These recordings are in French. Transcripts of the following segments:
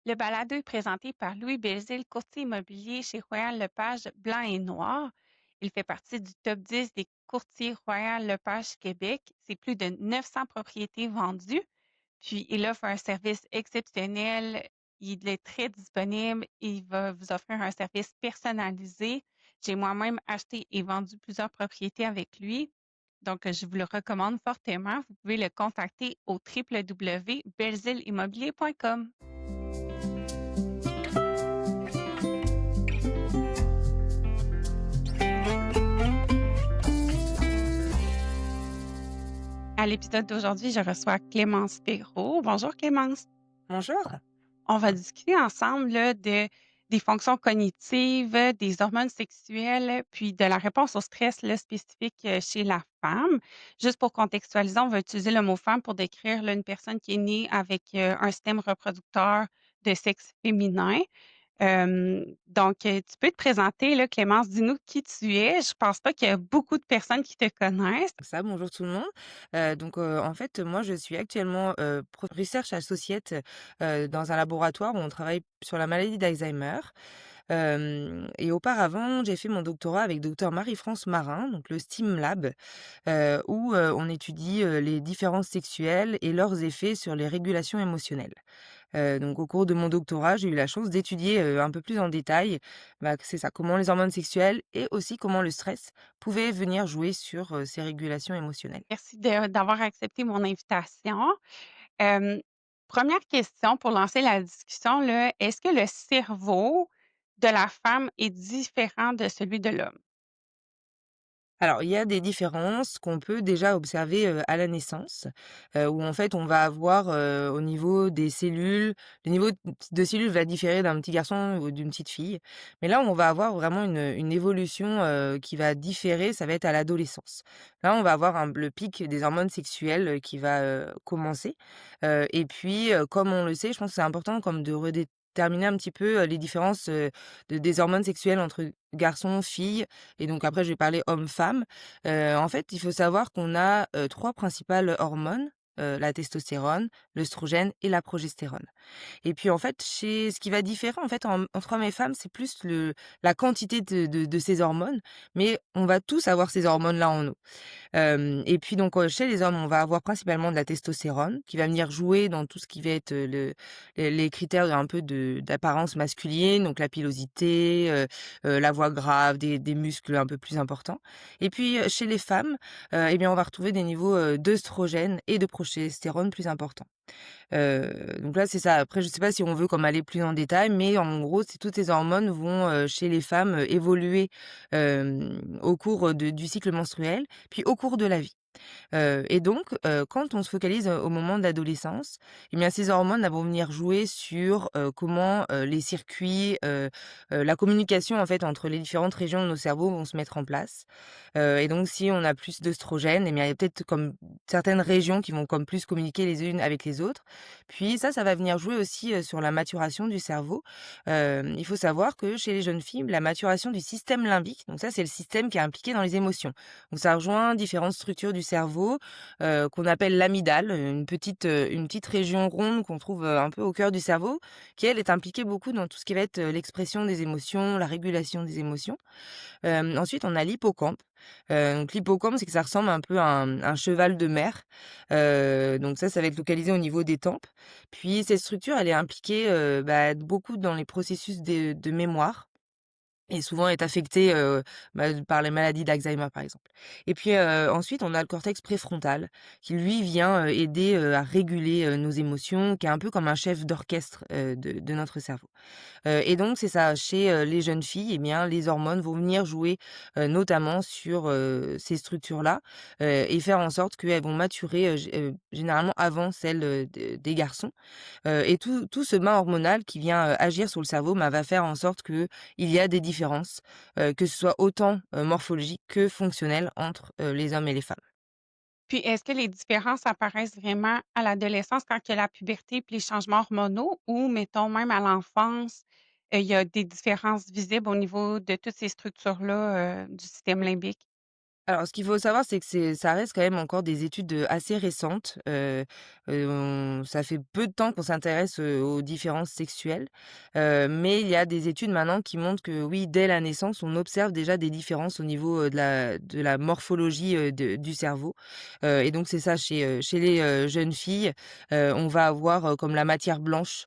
Le balado est présenté par Louis Belzile, courtier immobilier chez Royal Lepage Blanc et Noir. Il fait partie du top 10 des courtiers Royal Lepage Québec. C'est plus de 900 propriétés vendues. Puis, il offre un service exceptionnel. Il est très disponible. Il va vous offrir un service personnalisé. J'ai moi-même acheté et vendu plusieurs propriétés avec lui. Donc, je vous le recommande fortement. Vous pouvez le contacter au www.belzileimmobilier.com. À l'épisode d'aujourd'hui, je reçois Clémence Perrault. Bonjour Clémence. Bonjour. On va discuter ensemble là, des fonctions cognitives, des hormones sexuelles, puis de la réponse au stress là, spécifique chez la femme. Juste pour contextualiser, on va utiliser le mot femme pour décrire là, une personne qui est née avec un système reproducteur de sexe féminin. Tu peux te présenter, là, Clémence, dis-nous qui tu es. Je pense pas qu'il y a beaucoup de personnes qui te connaissent. Bonjour tout le monde. En fait, moi, je suis actuellement, research associate, dans un laboratoire où on travaille sur la maladie d'Alzheimer. Et auparavant, j'ai fait mon doctorat avec docteur Marie-France Marin, donc le STEAM Lab, où, on étudie, les différences sexuelles et leurs effets sur les régulations émotionnelles. Donc au cours de mon doctorat, j'ai eu la chance d'étudier, un peu plus en détail, c'est ça, comment les hormones sexuelles et aussi comment le stress pouvaient venir jouer sur, ces régulations émotionnelles. Merci d'avoir accepté mon invitation. Hem, 1 question pour lancer la discussion, là. Est-ce que le cerveau de la femme est différent de celui de l'homme? Alors, il y a des différences qu'on peut déjà observer, à la naissance, où en fait on va avoir, au niveau des cellules, le niveau de cellules va différer d'un petit garçon ou d'une petite fille. Mais là, on va avoir vraiment une évolution, qui va différer, ça va être à l'adolescence. Là, on va avoir le pic des hormones sexuelles, qui va, commencer, et puis, comme on le sait, je pense que c'est important comme de redéterminer un petit peu, les différences, des hormones sexuelles entre garçons, filles et donc après je vais parler homme-femme. En fait, il faut savoir qu'on a, 3 principales hormones, la testostérone, l'œstrogène et la progestérone. Et puis en fait, chez ce qui va différer en fait entre hommes et femmes, c'est plus la quantité de ces hormones, mais on va tous avoir ces hormones-là en nous. Et puis donc, chez les hommes, on va avoir principalement de la testostérone qui va venir jouer dans tout ce qui va être, les critères un peu d'apparence masculine, donc la pilosité, la voix grave, des muscles un peu plus importants. Et puis, chez les femmes, et bien, on va retrouver des niveaux, d'œstrogène et de progestérone plus importants. Donc là, c'est ça. Après, je sais pas si on veut comme aller plus en détail, mais en gros, c'est toutes ces hormones vont, chez les femmes, évoluer, au cours, du cycle menstruel, puis au cours de la vie. Et donc, quand on se focalise, au moment de l'adolescence, eh bien, ces hormones, elles vont venir jouer sur, comment, les circuits, la communication, en fait, entre les différentes régions de nos cerveaux vont se mettre en place. Et donc si on a plus d'œstrogène, eh bien, il y a peut-être comme certaines régions qui vont comme plus communiquer les unes avec les autres. Puis ça va venir jouer aussi, sur la maturation du cerveau. Il faut savoir que chez les jeunes filles, la maturation du système limbique, donc ça, c'est le système qui est impliqué dans les émotions. Donc ça rejoint différentes structures du cerveau, qu'on appelle l'amygdale, une petite région ronde qu'on trouve, un peu au cœur du cerveau, qui elle est impliquée beaucoup dans tout ce qui va être, l'expression des émotions, la régulation des émotions. Ensuite on a l'hippocampe. Donc l'hippocampe, c'est que ça ressemble un peu à un cheval de mer. Donc ça va être localisé au niveau des tempes. Puis cette structure, elle est impliquée, beaucoup dans les processus de mémoire. Et souvent est affecté, par les maladies d'Alzheimer, par exemple. Et puis, ensuite, on a le cortex préfrontal qui lui vient, aider, à réguler, nos émotions, qui est un peu comme un chef d'orchestre, de notre cerveau. Et donc c'est ça, chez, les jeunes filles, eh bien, les hormones vont venir jouer, notamment sur, ces structures-là, et faire en sorte qu'elles vont maturer, généralement avant celles, des garçons. Et tout ce bain hormonal qui vient, agir sur le cerveau, va faire en sorte qu'il y a des différences, que ce soit autant, morphologiques que fonctionnelles entre, les hommes et les femmes. Puis est-ce que les différences apparaissent vraiment à l'adolescence quand il y a la puberté puis les changements hormonaux ou mettons même à l'enfance, il y a des différences visibles au niveau de toutes ces structures-là, du système limbique? Alors, ce qu'il faut savoir, c'est que ça reste quand même encore des études, assez récentes. On ça fait peu de temps qu'on s'intéresse, aux différences sexuelles, mais il y a des études maintenant qui montrent que oui, dès la naissance, on observe déjà des différences au niveau, de la morphologie, du cerveau. Et donc c'est ça chez les, jeunes filles, on va avoir, comme la matière blanche,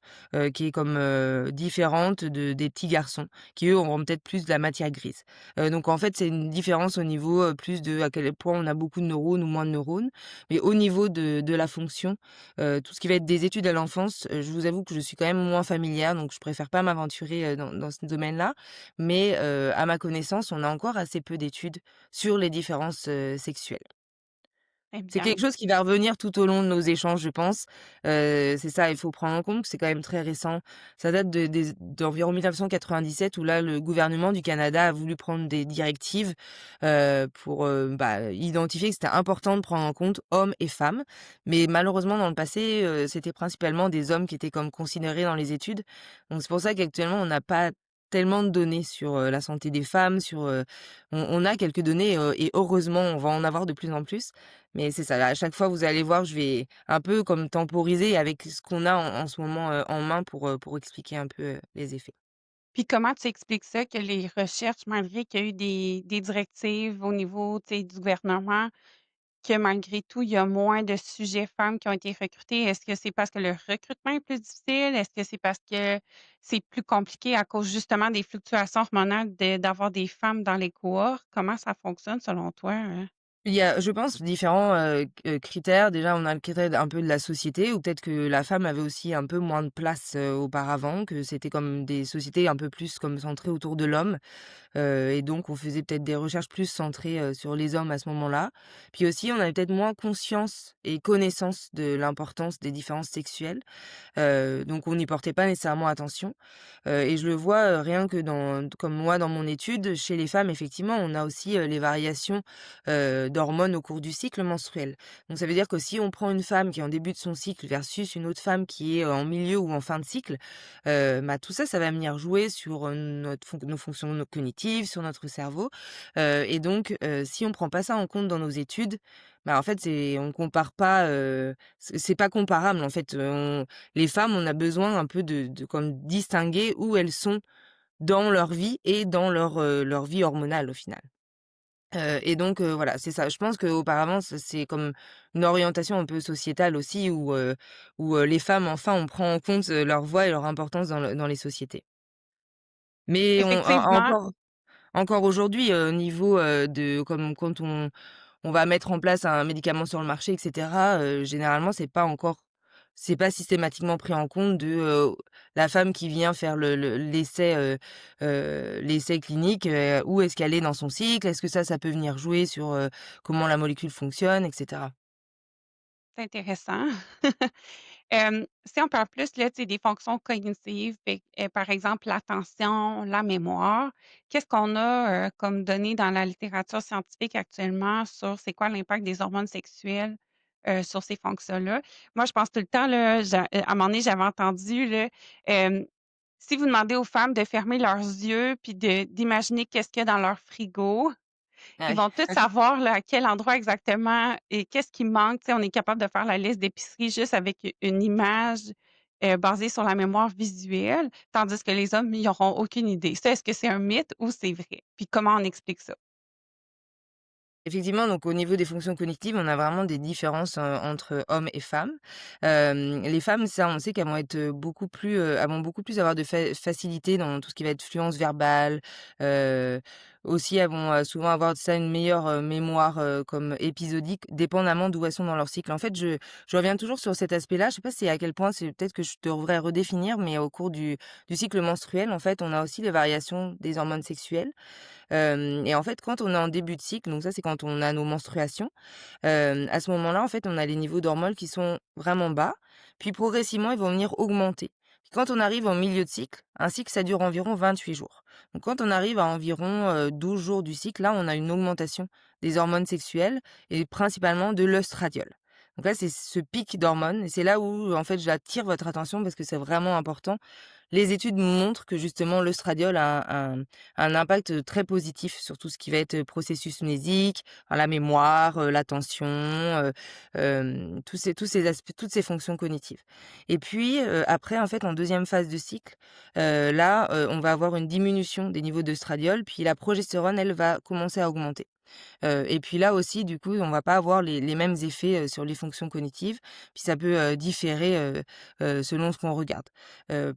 qui est comme, différente des petits garçons qui eux auront peut-être plus de la matière grise. Donc en fait, c'est une différence au niveau, plus de à quel point on a beaucoup de neurones ou moins de neurones. Mais au niveau de la fonction, tout ce qui va être des études à l'enfance, je vous avoue que je suis quand même moins familière, donc je préfère pas m'aventurer, dans ce domaine-là. Mais, à ma connaissance, on a encore assez peu d'études sur les différences, sexuelles. Eh C'est quelque bien, chose qui va revenir tout au long de nos échanges, je pense. C'est ça, il faut prendre en compte que c'est quand même très récent. Ça date d'environ 1997 où là, le gouvernement du Canada a voulu prendre des directives, pour, bah, identifier que c'était important de prendre en compte hommes et femmes. Mais malheureusement, dans le passé, c'était principalement des hommes qui étaient comme considérés dans les études. Donc c'est pour ça qu'actuellement, on n'a pas tellement de données sur, la santé des femmes, sur, on a quelques données, et heureusement, on va en avoir de plus en plus. Mais c'est ça, à chaque fois, vous allez voir, je vais un peu comme temporiser avec ce qu'on a en ce moment, en main pour expliquer un peu, les effets. puis comment tu expliques ça que les recherches, malgré qu'il y a eu des directives au niveau, tu sais, du gouvernement, que malgré tout, il y a moins de sujets femmes qui ont été recrutés? Est-ce que c'est parce que le recrutement est plus difficile? Est-ce que c'est parce que c'est plus compliqué à cause justement des fluctuations hormonales d'avoir des femmes dans les cohortes? Comment ça fonctionne selon toi, hein? Il y a, je pense, différents, critères. Déjà, on a le critère un peu de la société où peut-être que la femme avait aussi un peu moins de place, auparavant, que c'était comme des sociétés un peu plus comme centrées autour de l'homme. Et donc on faisait peut-être des recherches plus centrées, sur les hommes à ce moment-là. Puis aussi, on avait peut-être moins conscience et connaissance de l'importance des différences sexuelles. Donc on n'y portait pas nécessairement attention. Et je le vois, rien que comme moi dans mon étude, chez les femmes, effectivement, on a aussi, les variations, d'hormones au cours du cycle menstruel. Donc ça veut dire que si on prend une femme qui est en début de son cycle versus une autre femme qui est, en milieu ou en fin de cycle, bah, tout ça, ça va venir jouer sur, nos fonctions cognitives, sur notre cerveau. Et donc si on prend pas ça en compte dans nos études, bah, en fait, on compare pas, c'est pas comparable, en fait. Les femmes, on a besoin un peu de comme distinguer où elles sont dans leur vie et dans leur vie hormonale, au final. Et donc voilà, c'est ça. Je pense qu'auparavant, c'est comme une orientation un peu sociétale aussi où les femmes, enfin, on prend en compte, leur voix et leur importance dans les sociétés. Mais Effectivement. encore aujourd'hui, au niveau, de comme quand on va mettre en place un médicament sur le marché et cetera, généralement, c'est pas systématiquement pris en compte la femme qui vient faire l'essai clinique, où est-ce qu'elle est dans son cycle? Est-ce que ça peut venir jouer sur, comment la molécule fonctionne et cetera? C'est intéressant. Si on parle plus là, tu sais, des fonctions cognitives, fait par exemple, l'attention, la mémoire, qu'est-ce qu'on a, comme données dans la littérature scientifique actuellement sur c'est quoi l'impact des hormones sexuelles, sur ces fonctions-là? Moi, je pense tout le temps là, à un moment donné, j'avais entendu là, hem, si vous demandez aux femmes de fermer leurs yeux puis d'imaginer qu'est-ce qu'il y a dans leur frigo, ils Ouais. vont tous savoir là, à quel endroit exactement et qu'est-ce qui manque. Tu sais, on est capable de faire la liste d'épicerie juste avec une image, basée sur la mémoire visuelle, tandis que les hommes, ils auront aucune idée. Ça, est-ce que c'est un mythe ou c'est vrai? Puis comment on explique ça? Effectivement, donc au niveau des fonctions cognitives, on a vraiment des différences, entre hommes et femmes. Les femmes, ça, on sait qu'elles vont être, elles vont beaucoup plus avoir de facilité dans tout ce qui va être fluence verbale, aussi elles vont, souvent avoir ça une meilleure, mémoire, comme épisodique, dépendamment d'où elles sont dans leur cycle. En fait, je reviens toujours sur cet aspect-là, je sais pas si à quel point c'est peut-être que je devrais redéfinir, mais au cours du cycle menstruel, en fait, on a aussi les variations des hormones sexuelles. Et en fait, quand on est en début de cycle, donc ça, c'est quand on a nos menstruations, à ce moment-là, en fait, on a les niveaux d'hormones qui sont vraiment bas, puis progressivement, ils vont venir augmenter. Puis quand on arrive en milieu de cycle, un cycle, ça dure environ 28 jours. Donc quand on arrive à environ, 12 jours du cycle, là, on a une augmentation des hormones sexuelles et principalement de l'œstradiol. Donc là, c'est ce pic d'hormones et c'est là où, en fait, j'attire votre attention parce que c'est vraiment important. Les études montrent que justement l'œstradiol a un impact très positif sur tout ce qui va être, processus mnésique, enfin la mémoire, l'attention, tous ces aspects, toutes ces fonctions cognitives. Et puis, après en fait en deuxième phase de cycle, là, on va avoir une diminution des niveaux d'œstradiol, puis la progestérone, elle, va commencer à augmenter. Et puis là aussi, du coup, on va pas avoir les mêmes effets, sur les fonctions cognitives, puis ça peut, différer, selon ce qu'on regarde.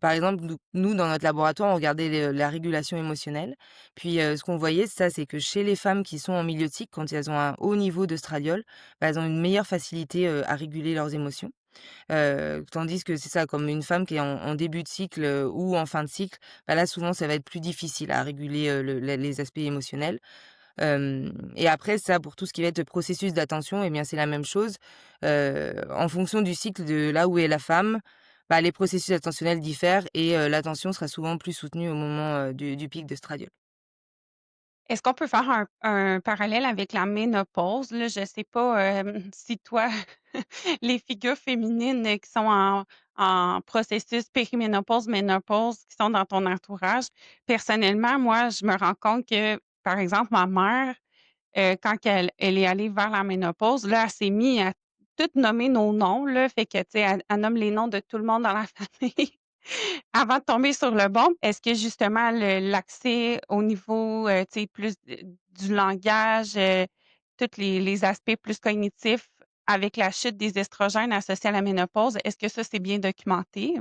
Par exemple, nous, dans notre laboratoire, on regardait la régulation émotionnelle, puis, ce qu'on voyait, c'est que chez les femmes qui sont en milieu de cycle, quand elles ont un haut niveau d'œstradiol, bah, elles ont une meilleure facilité, à réguler leurs émotions. Tandis que c'est ça, comme une femme qui est en début de cycle, ou en fin de cycle, bah, là, souvent, ça va être plus difficile à réguler, les aspects émotionnels. Et après ça, pour tout ce qui va être processus d'attention, eh bien, c'est la même chose. En fonction du cycle de là où est la femme, bah, les processus attentionnels diffèrent et l'attention sera souvent plus soutenue au moment, du pic d'œstradiol. Est-ce qu'on peut faire un parallèle avec la ménopause? Là, je sais pas, si toi, les figures féminines, qui sont en processus périménopause, ménopause, qui sont dans ton entourage. Personnellement, moi, je me rends compte que, par exemple, ma mère, quand elle est allée vers la ménopause, là, elle s'est mis à tout nommer nos noms, là, fait que, tu sais, elle nomme les noms de tout le monde dans la famille. Avant de tomber sur le bon, est-ce que justement l'accès au niveau, tu sais, plus du langage, tous les aspects plus cognitifs avec la chute des estrogènes associés à la ménopause, est-ce que ça, c'est bien documenté?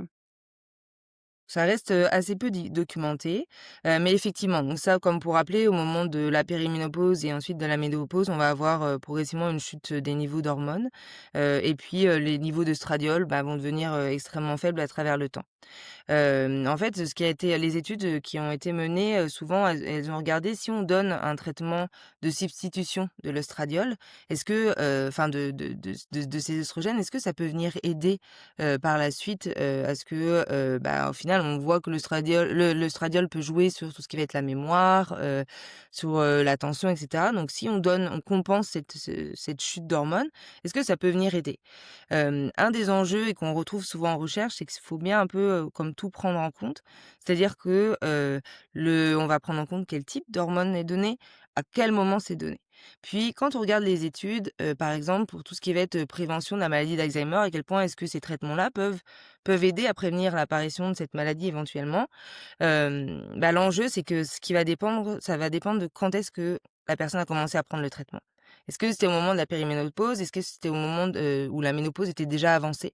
Ça reste, assez peu documenté, mais effectivement, donc ça, comme pour rappeler, au moment de la périménopause et ensuite de la ménopause, on va avoir, progressivement une chute, des niveaux d'hormones, et puis, les niveaux d'œstradiol, bah, vont devenir, extrêmement faibles à travers le temps. En fait, ce qui a été les études, qui ont été menées, souvent elles ont regardé si on donne un traitement de substitution de l'œstradiol, est-ce que, enfin de ces œstrogènes, est-ce que ça peut venir aider, par la suite, à ce que, bah, au final, on voit que l'œstradiol peut jouer sur tout ce qui va être la mémoire, sur, l'attention et cetera. Donc si on compense cette chute d'hormones, est-ce que ça peut venir aider? Un des enjeux et qu'on retrouve souvent en recherche, c'est qu'il faut bien un peu, comme tout prendre en compte. C'est-à-dire que, on va prendre en compte quel type d'hormone est donné, à quel moment c'est donné. Puis quand on regarde les études, par exemple pour tout ce qui va être, prévention de la maladie d'Alzheimer, à quel point est-ce que ces traitements-là peuvent aider à prévenir l'apparition de cette maladie éventuellement. Bah, l'enjeu, c'est que ce qui va dépendre ça va dépendre de quand est-ce que la personne a commencé à prendre le traitement. Est-ce que c'était au moment de la périménopause? Est-ce que c'était au moment où la ménopause était déjà avancée?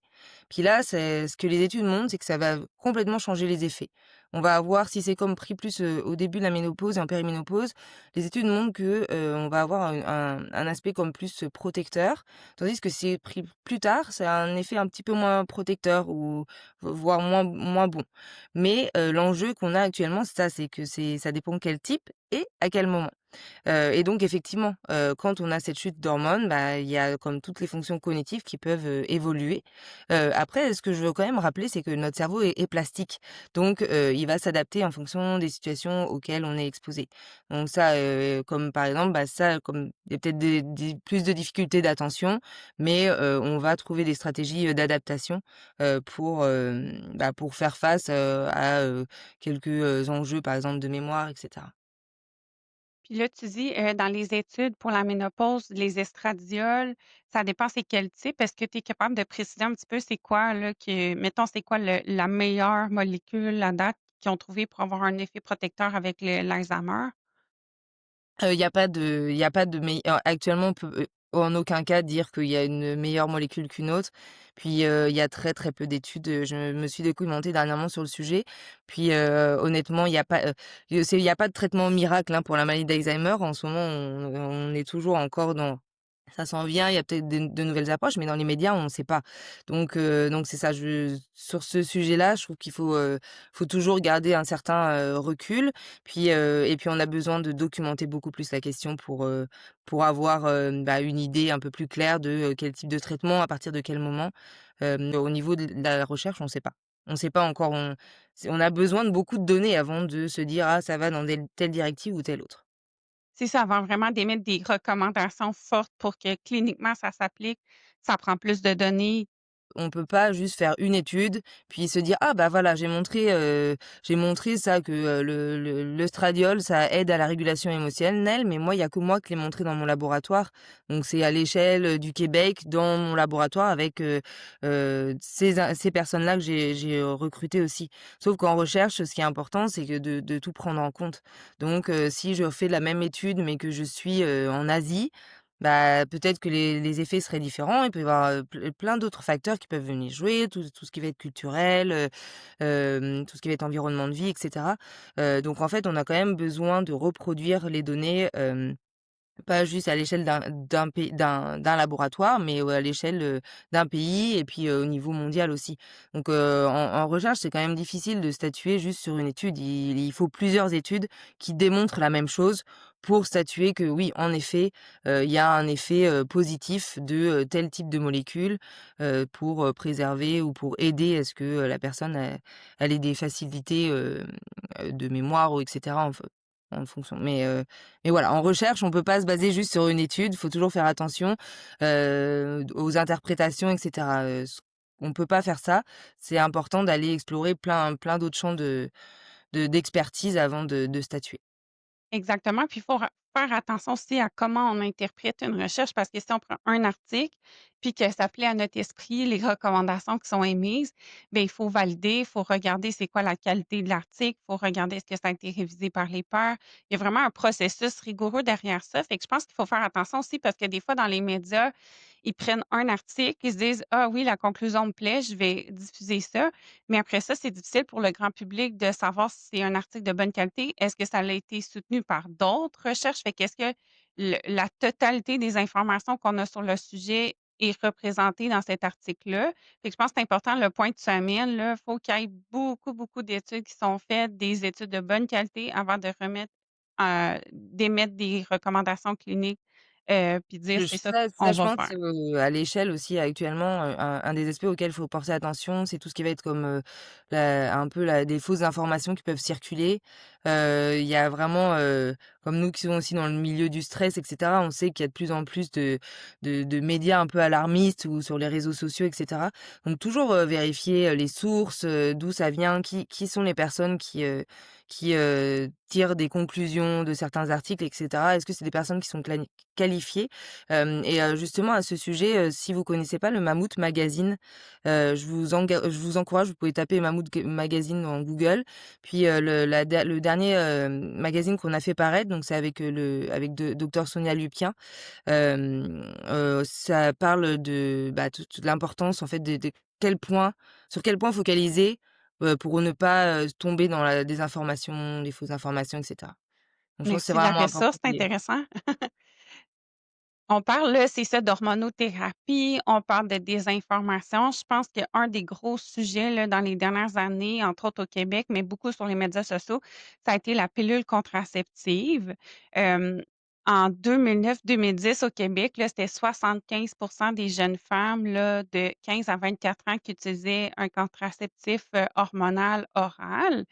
Puis là, c'est ce que les études montrent, c'est que ça va complètement changer les effets. On va avoir si c'est comme pris plus, au début de la ménopause et en périménopause, les études montrent que, on va avoir un aspect comme plus, protecteur, tandis que si c'est pris plus tard, ça a un effet un petit peu moins protecteur ou voire moins bon. Mais, l'enjeu qu'on a actuellement, c'est ça, c'est que ça dépend quel type et à quel moment. Et donc effectivement, quand on a cette chute d'hormones, bah, il y a comme toutes les fonctions cognitives qui peuvent, évoluer. Après, ce que je veux quand même rappeler, c'est que notre cerveau est plastique. Donc, il va s'adapter en fonction des situations auxquelles on est exposé. Donc ça, comme par exemple, bah, ça, comme il y a peut-être des plus de difficultés d'attention, mais, on va trouver des stratégies, d'adaptation, pour faire face, à, quelques, enjeux, par exemple de mémoire et cetera. Puis là, tu dis, dans les études pour la ménopause, les estradiols, ça dépend c'est quel type. Est-ce que tu es capable de préciser un petit peu c'est quoi là mettons, c'est quoi la meilleure molécule à date qu'ils ont trouvé pour avoir un effet protecteur avec l'Alzheimer? Il y a pas de actuellement, on peut, en aucun cas dire qu'il y a une meilleure molécule qu'une autre. Puis, il y a très, très peu d'études, je me suis documentée dernièrement sur le sujet. Puis, honnêtement, il y a pas de traitement miracle, hein, pour la maladie d'Alzheimer. En ce moment, on est toujours encore dans ça s'en vient, il y a peut-être de nouvelles approches, mais dans les médias, on ne sait pas. Donc c'est ça, sur ce sujet-là, je trouve qu'il faut toujours garder un certain, recul. Puis, et puis on a besoin de documenter beaucoup plus la question pour avoir, bah, une idée un peu plus claire de, quel type de traitement, à partir de quel moment. Au niveau de la recherche, on ne sait pas. On ne sait pas encore, on a besoin de beaucoup de données avant de se dire: «Ah, ça va dans telle directive ou telle autre». C'est ça, avant vraiment d'émettre des recommandations fortes pour que cliniquement ça s'applique, ça prend plus de données. On peut pas juste faire une étude, puis se dire: «Ah bah voilà, j'ai montré ça que, l'estradiol, ça aide à la régulation émotionnelle, mais moi, il y a que moi qui l'ai montré dans mon laboratoire». Donc c'est à l'échelle, du Québec, dans mon laboratoire avec, ces personnes-là que j'ai recrutées aussi. Sauf qu'en recherche, ce qui est important, c'est que de tout prendre en compte. Donc si je fais la même étude, mais que je suis, en Asie, bah, peut-être que les effets seraient différents. Il peut y avoir, plein d'autres facteurs qui peuvent venir jouer, tout ce qui va être culturel, tout ce qui va être environnement de vie et cetera. Donc en fait, on a quand même besoin de reproduire les données, pas juste à l'échelle d'un laboratoire, mais, à l'échelle, d'un pays et puis, au niveau mondial aussi. Donc, en recherche, c'est quand même difficile de statuer juste sur une étude. Il faut plusieurs études qui démontrent la même chose pour statuer que oui, en effet, il y a un effet, positif de, tel type de molécule, pour, préserver ou pour aider à ce que, la personne elle ait des facilités, de mémoire ou et cetera en fonction. Mais voilà, en recherche, on peut pas se baser juste sur une étude, faut toujours faire attention, aux interprétations et cetera, on peut pas faire ça. C'est important d'aller explorer plein d'autres champs d'expertise avant de statuer. Exactement, puis il faut faire attention aussi à comment on interprète une recherche parce que si on prend un article, puis que ça plaît à notre esprit, les recommandations qui sont émises, bien, il faut valider, il faut regarder c'est quoi la qualité de l'article, il faut regarder est-ce que ça a été révisé par les pairs. Il y a vraiment un processus rigoureux derrière ça. Fait que je pense qu'il faut faire attention aussi parce que des fois, dans les médias, ils prennent un article, ils se disent: «Ah oui, la conclusion me plaît, je vais diffuser ça». Mais après ça, c'est difficile pour le grand public de savoir si c'est un article de bonne qualité. Est-ce que ça a été soutenu par d'autres recherches? Fait qu'est-ce que la totalité des informations qu'on a sur le sujet est représentée dans cet article-là? Fait que je pense que c'est important le point que tu amènes, là. Il faut qu'il y ait beaucoup, beaucoup d'études qui sont faites, des études de bonne qualité avant de d'émettre des recommandations cliniques, puis dire: «C'est ça Ça qu'on je va pense, faire». à l'échelle aussi actuellement, un des aspects auxquels il faut porter attention, c'est tout ce qui va être comme, la un peu la des fausses informations qui peuvent circuler. Il y a vraiment, comme nous qui sommes aussi dans le milieu du stress et cetera, on sait qu'il y a de plus en plus de médias un peu alarmistes ou sur les réseaux sociaux et cetera. Donc toujours, vérifier, les sources, d'où ça vient, qui sont les personnes qui tirent des conclusions de certains articles et cetera. Est-ce que c'est des personnes qui sont qualifiées? Et justement à ce sujet, si vous connaissez pas le Mammouth Magazine, je vous encourage, vous pouvez taper Magazine dans Google, puis, le dernier, magazine qu'on a fait paraître, donc c'est avec, avec docteur Sonia Lupien, ça parle de, bah, toute l'importance en fait de quel point sur quel point focaliser, pour ne pas, tomber dans la désinformation, les fausses informations et cetera. Donc je pense que c'est Merci de la vraiment important ressource, c'est d'y aller. intéressant. On parle, là, c'est ça, d'hormonothérapie, on parle de désinformation. Je pense qu'un des gros sujets, là, dans les dernières années, entre autres au Québec, mais beaucoup sur les médias sociaux, ça a été la pilule contraceptive. Hem, En 2009-2010 au Québec, là, c'était 75 des jeunes femmes, là, de 15 à 24 ans qui utilisaient un contraceptif, hormonal oral.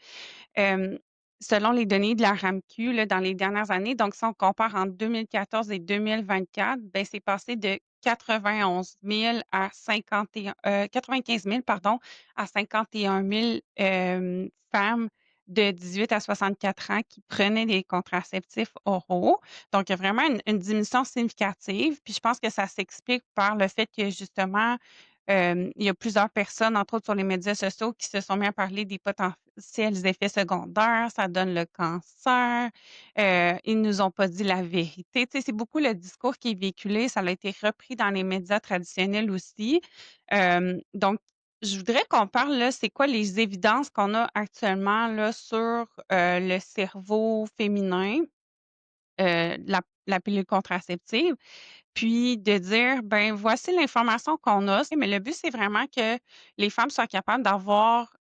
Hem, Selon les données de la RAMQ, là, dans les dernières années, donc si on compare entre 2014 et 2024, ben, c'est passé de 91 000 à 95 000 pardon, à 51 000, femmes de 18 à 64 ans qui prenaient des contraceptifs oraux. Donc il y a vraiment une diminution significative, puis je pense que ça s'explique par le fait que justement, il y a plusieurs personnes, entre autres sur les médias sociaux, qui se sont mis à parler des potentiels effets secondaires, ça donne le cancer, ils nous ont pas dit la vérité. Tu sais, c'est beaucoup le discours qui est véhiculé, ça a été repris dans les médias traditionnels aussi. Donc je voudrais qu'on parle, là, c'est quoi les évidences qu'on a actuellement, là, sur, le cerveau féminin, la pilule contraceptive. Puis de dire: «Ben, voici l'information qu'on a», mais le but, c'est vraiment que les femmes soient capables d'avoir,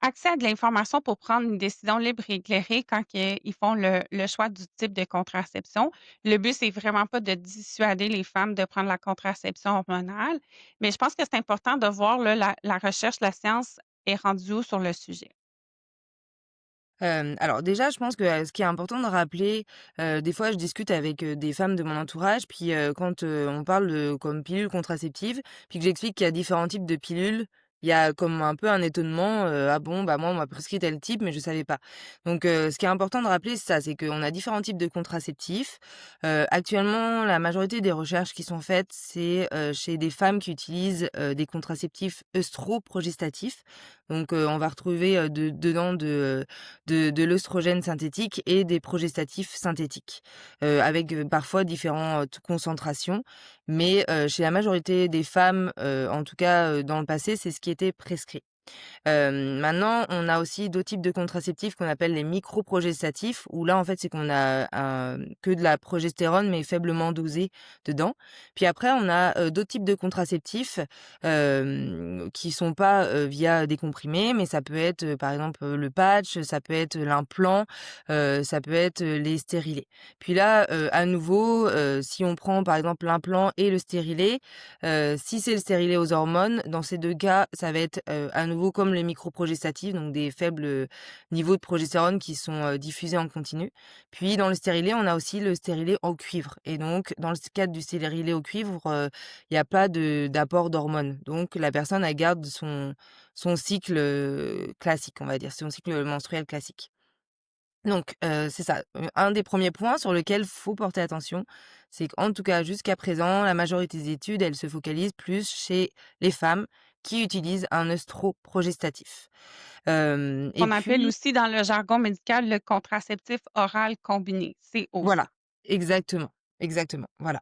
accès à de l'information pour prendre une décision libre et éclairée quand ils font le choix du type de contraception. Le but, c'est vraiment pas de dissuader les femmes de prendre la contraception hormonale, mais je pense que c'est important de voir, là, la recherche, la science est rendue où sur le sujet. Alors déjà, je pense que, ce qui est important de rappeler, des fois je discute avec, des femmes de mon entourage, puis, quand, on parle de comme pilule contraceptive, puis que j'explique qu'il y a différents types de pilules, il y a comme un peu un étonnement, «Ah bon? Bah, moi on m'a prescrit tel type, mais je savais pas». Donc, ce qui est important de rappeler, c'est ça, c'est qu'on a différents types de contraceptifs. Actuellement, la majorité des recherches qui sont faites, c'est, chez des femmes qui utilisent, des contraceptifs œstroprogestatifs. Donc, on va retrouver, dedans de l'œstrogène synthétique et des progestatifs synthétiques, avec, parfois différentes concentrations. Mais, chez la majorité des femmes, en tout cas, dans le passé, c'est ce qui était prescrit. Maintenant, on a aussi d'autres types de contraceptifs qu'on appelle les microprogestatifs, où là, en fait, c'est qu'on a que de la progestérone, mais faiblement dosée dedans. Puis après, on a, d'autres types de contraceptifs, qui sont pas, via des comprimés, mais ça peut être, par exemple, le patch, ça peut être l'implant, ça peut être, les stérilés. Puis là, à nouveau, si on prend, par exemple, l'implant et le stérilet, si c'est le stérilet aux hormones, dans ces 2 cas, ça va être, à nouveau comme les microprogestatifs, donc des faibles, niveaux de progestérone qui sont, diffusés en continu. Puis dans le stérilet, on a aussi le stérilet au cuivre et donc dans le cadre du stérilet au cuivre, il y a pas d'apport d'hormones. Donc la personne, elle garde son cycle, classique, on va dire, son cycle menstruel classique. Donc, c'est ça, un des premiers points sur lequel faut porter attention, c'est qu'en tout cas jusqu'à présent, la majorité des études, elles se focalisent plus chez les femmes qui utilisent un œstroprogestatif. Et On appelle puis aussi dans le jargon médical le contraceptif oral combiné, voilà, COC. exactement, exactement, voilà.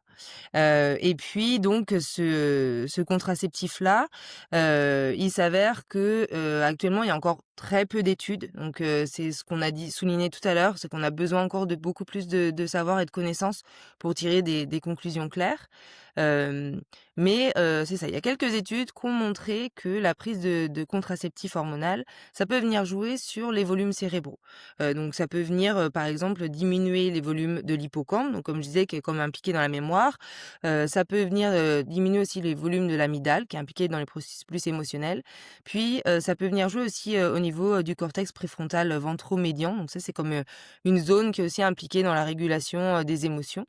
Et puis donc ce contraceptif-là, il s'avère que, actuellement, il y a encore très peu d'études. Donc, c'est ce qu'on a dit souligné tout à l'heure, c'est qu'on a besoin encore de beaucoup plus de savoir et de connaissances pour tirer des conclusions claires. Hem, mais, c'est ça, il y a quelques études qui ont montré que la prise de contraceptif hormonal, ça peut venir jouer sur les volumes cérébraux. Donc ça peut venir, par exemple, diminuer les volumes de l'hippocampe, donc comme je disais, qui est comme impliqué dans la mémoire. Ça peut venir, diminuer aussi les volumes de l'amygdale, qui est impliqué dans les processus plus émotionnels. Puis, ça peut venir jouer aussi, au niveau, du cortex préfrontal, ventromédian. Donc ça, c'est comme, une zone qui est aussi impliquée dans la régulation, des émotions.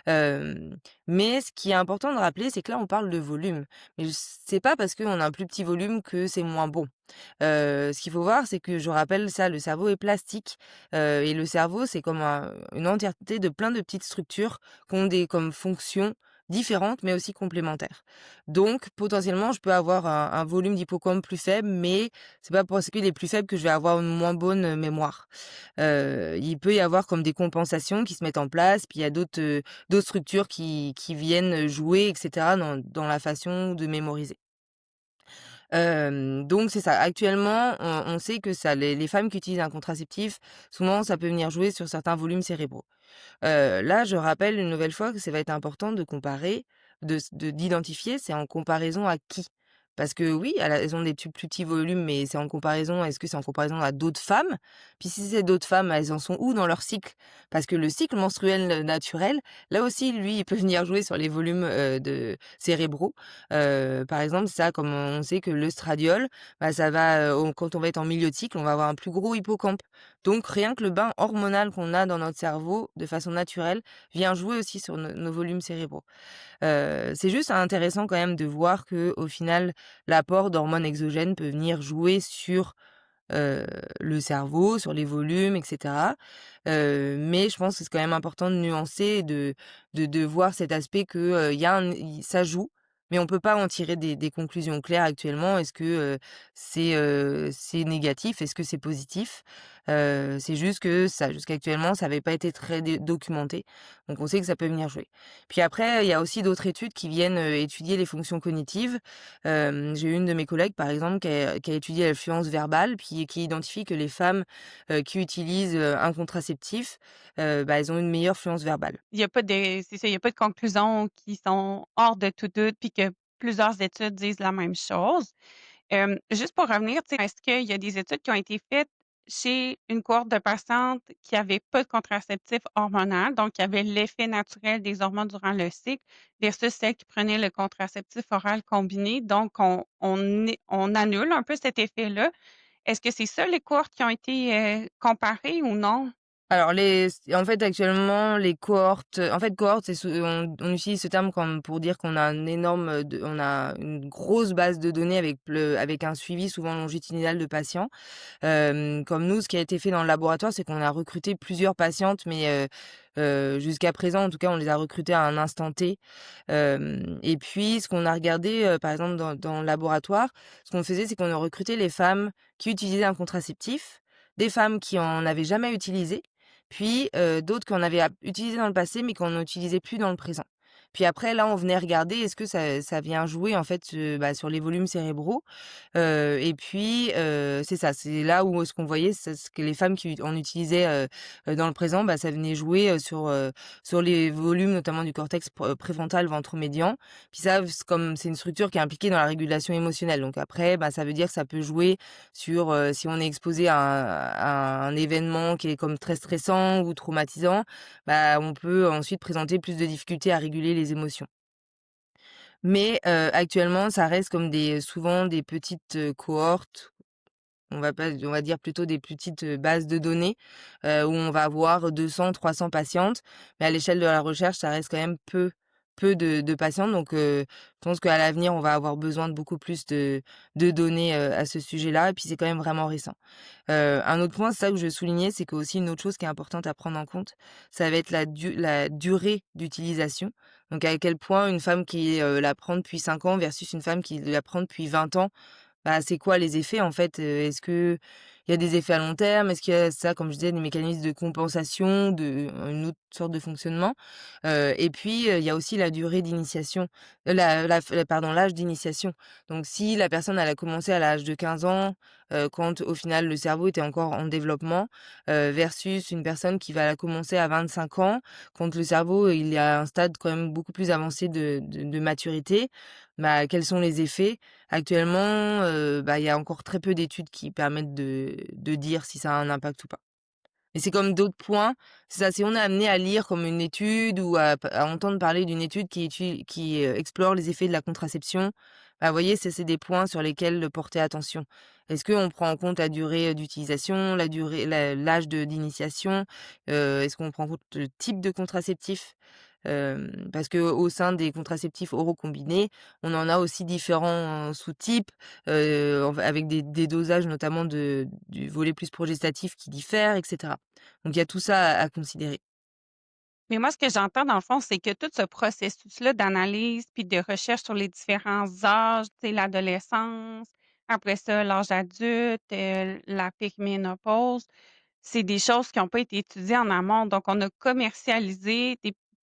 Mais ce qui est important de rappeler, c'est que là, on parle de volume. Mais c'est pas parce qu'on a un plus petit volume que c'est moins bon. Ce qu'il faut voir, c'est que je rappelle ça, le cerveau est plastique, et le cerveau, c'est comme une entièreté de plein de petites structures qui ont des comme fonctions différentes, mais aussi complémentaires. Donc potentiellement, je peux avoir un volume d'hippocampe plus faible, mais c'est pas parce qu'il est plus faible que je vais avoir une moins bonne, mémoire. Il peut y avoir comme des compensations qui se mettent en place, puis il y a d'autres structures qui viennent jouer et cetera dans la façon de mémoriser. Donc c'est ça. Actuellement, on sait que ça les femmes qui utilisent un contraceptif, souvent ça peut venir jouer sur certains volumes cérébraux. Là, je rappelle une nouvelle fois que ça va être important de comparer, d'identifier, c'est en comparaison à qui? Parce que oui, elles ont des plus petits volumes, mais c'est en comparaison est-ce que c'est en comparaison à d'autres femmes? Puis si c'est d'autres femmes, elles en sont où dans leur cycle? Parce que le cycle menstruel, naturel, là aussi, lui, il peut venir jouer sur les volumes, de cérébraux. Par exemple, ça, comme on sait que l'œstradiol, bah, ça va, quand on va être en milieu de cycle, on va avoir un plus gros hippocampe. Donc rien que le bain hormonal qu'on a dans notre cerveau, de façon naturelle, vient jouer aussi sur nos volumes cérébraux. C'est juste intéressant quand même de voir que au final, l'apport d'hormones exogènes peut venir jouer sur, heu, le cerveau, sur les volumes et cetera. Mais je pense que c'est quand même important de nuancer et de voir cet aspect que, il y a un i ça joue, mais on peut pas en tirer des conclusions claires actuellement. Est-ce que, c'est négatif? Est-ce que c'est positif? C'est juste que ça jusqu'actuellement, ça avait pas été très documenté, donc on sait que ça peut venir jouer. Puis après, il y a aussi d'autres études qui viennent, étudier les fonctions cognitives. J'ai une de mes collègues, par exemple, qui a étudié l'influence verbale, puis qui identifie que les femmes, qui utilisent, un contraceptif, bah, elles ont une meilleure fluence verbale. Il y a pas de c'est ça, il y a pas de conclusions qui sont hors de tout doute, puis que plusieurs études disent la même chose. Juste pour revenir, tu sais, est-ce qu'il y a des études qui ont été faites chez une cohorte de patientes qui avaient pas de contraceptif hormonal, donc qui avaient l'effet naturel des hormones durant le cycle, versus celles qui prenaient le contraceptif oral combiné, donc on annule un peu cet effet-là. Est-ce que c'est ça les cohortes qui ont été, comparées ou non? Alors en fait, actuellement, les cohortes, en fait, cohorte, c'est on utilise ce terme comme pour dire qu'on a un énorme, on a une grosse base de données avec un suivi souvent longitudinal de patients. Comme nous, ce qui a été fait dans le laboratoire, c'est qu'on a recruté plusieurs patientes, mais jusqu'à présent, en tout cas, on les a recrutées à un instant T. Et puis ce qu'on a regardé, par exemple dans le laboratoire, ce qu'on faisait, c'est qu'on a recruté les femmes qui utilisaient un contraceptif, des femmes qui en avaient jamais utilisé, puis, d'autres qu'on avait utilisé dans le passé, mais qu'on n'utilisait plus dans le présent. Puis après, là, on venait regarder est-ce que ça vient jouer, en fait, sur les volumes cérébraux. Et puis, c'est ça, c'est là où ce qu'on voyait, c'est ce que les femmes qui en utilisaient, dans le présent, bah, ça venait jouer, sur les volumes, notamment du cortex préfrontal ventromédian. Puis ça, comme c'est une structure qui est impliquée dans la régulation émotionnelle. Donc après, bah, ça veut dire que ça peut jouer sur, si on est exposé à un événement qui est comme très stressant ou traumatisant, bah, on peut ensuite présenter plus de difficultés à réguler les émotions. Mais, actuellement, ça reste comme souvent des petites, cohortes, on va dire plutôt des petites, bases de données, où on va avoir 200-300 patientes. Mais à l'échelle de la recherche, ça reste quand même peu de patientes. Donc, je pense qu'à l'avenir, on va avoir besoin de beaucoup plus de données, à ce sujet-là. Et puis c'est quand même vraiment récent. Un autre point, c'est ça que je veux souligner, c'est qu'aussi une autre chose qui est importante à prendre en compte, ça va être la durée d'utilisation. Donc à quel point une femme qui, la prend depuis 5 ans versus une femme qui la prend depuis 20 ans, bah, c'est quoi les effets en fait? Est-ce qu'il y a des effets à long terme? Est-ce qu'il y a ça, comme je disais, des mécanismes de compensation, une autre sorte de fonctionnement? Et puis, il y a aussi la durée d'initiation, l'âge d'initiation. Donc si la personne, elle a commencé à l'âge de 15 ans, quand au final le cerveau était encore en développement, versus une personne qui va la commencer à 25 ans, quand le cerveau, il est à un stade quand même beaucoup plus avancé de maturité, bah, quels sont les effets? Actuellement, bah, il y a encore très peu d'études qui permettent de dire si ça a un impact ou pas. Mais c'est comme d'autres points, c'est ça, si on est amené à lire comme une étude ou à entendre parler d'une étude qui explore les effets de la contraception, bah, vous voyez, c'est des points sur lesquels porter attention. Est-ce qu'on prend en compte la durée, d'utilisation, l'âge d'initiation? Est-ce qu'on prend en compte le type de contraceptif? Parce qu'au sein des contraceptifs oraux combinés, on en a aussi différents sous-types, avec des dosages notamment du volet plus progestatif qui diffèrent et cetera. Donc il y a tout ça à considérer. Mais moi, ce que j'entends dans le fond, c'est que tout ce processus-là d'analyse puis de recherche sur les différents âges, tu sais, l'adolescence, après ça, l'âge adulte, la périménopause, c'est des choses qui ont pas été étudiées en amont. Donc, on a commercialisé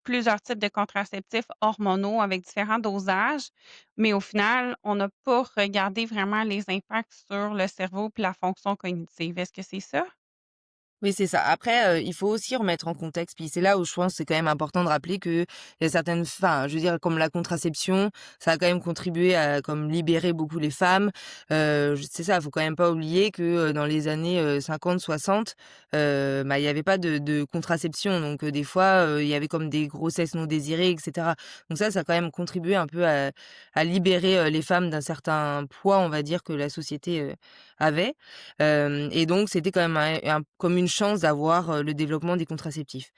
plusieurs types de contraceptifs hormonaux avec différents dosages, mais au final, on n'a pas regardé vraiment les impacts sur le cerveau puis la fonction cognitive. Est-ce que c'est ça? Oui, c'est ça. Après, il faut aussi remettre en contexte, puis c'est là où je pense que c'est quand même important de rappeler qu'il y a certaines enfin, je veux dire comme la contraception, ça a quand même contribué à comme libérer beaucoup les femmes. C'est ça, faut quand même pas oublier que, dans les années, 50-60, bah, il y avait pas de contraception donc des fois, il y avait comme des grossesses non désirées et cetera. Donc ça a quand même contribué un peu à libérer, les femmes d'un certain poids, on va dire, que la société, avait. Et donc c'était quand même comme une chance d'avoir, le développement des contraceptifs.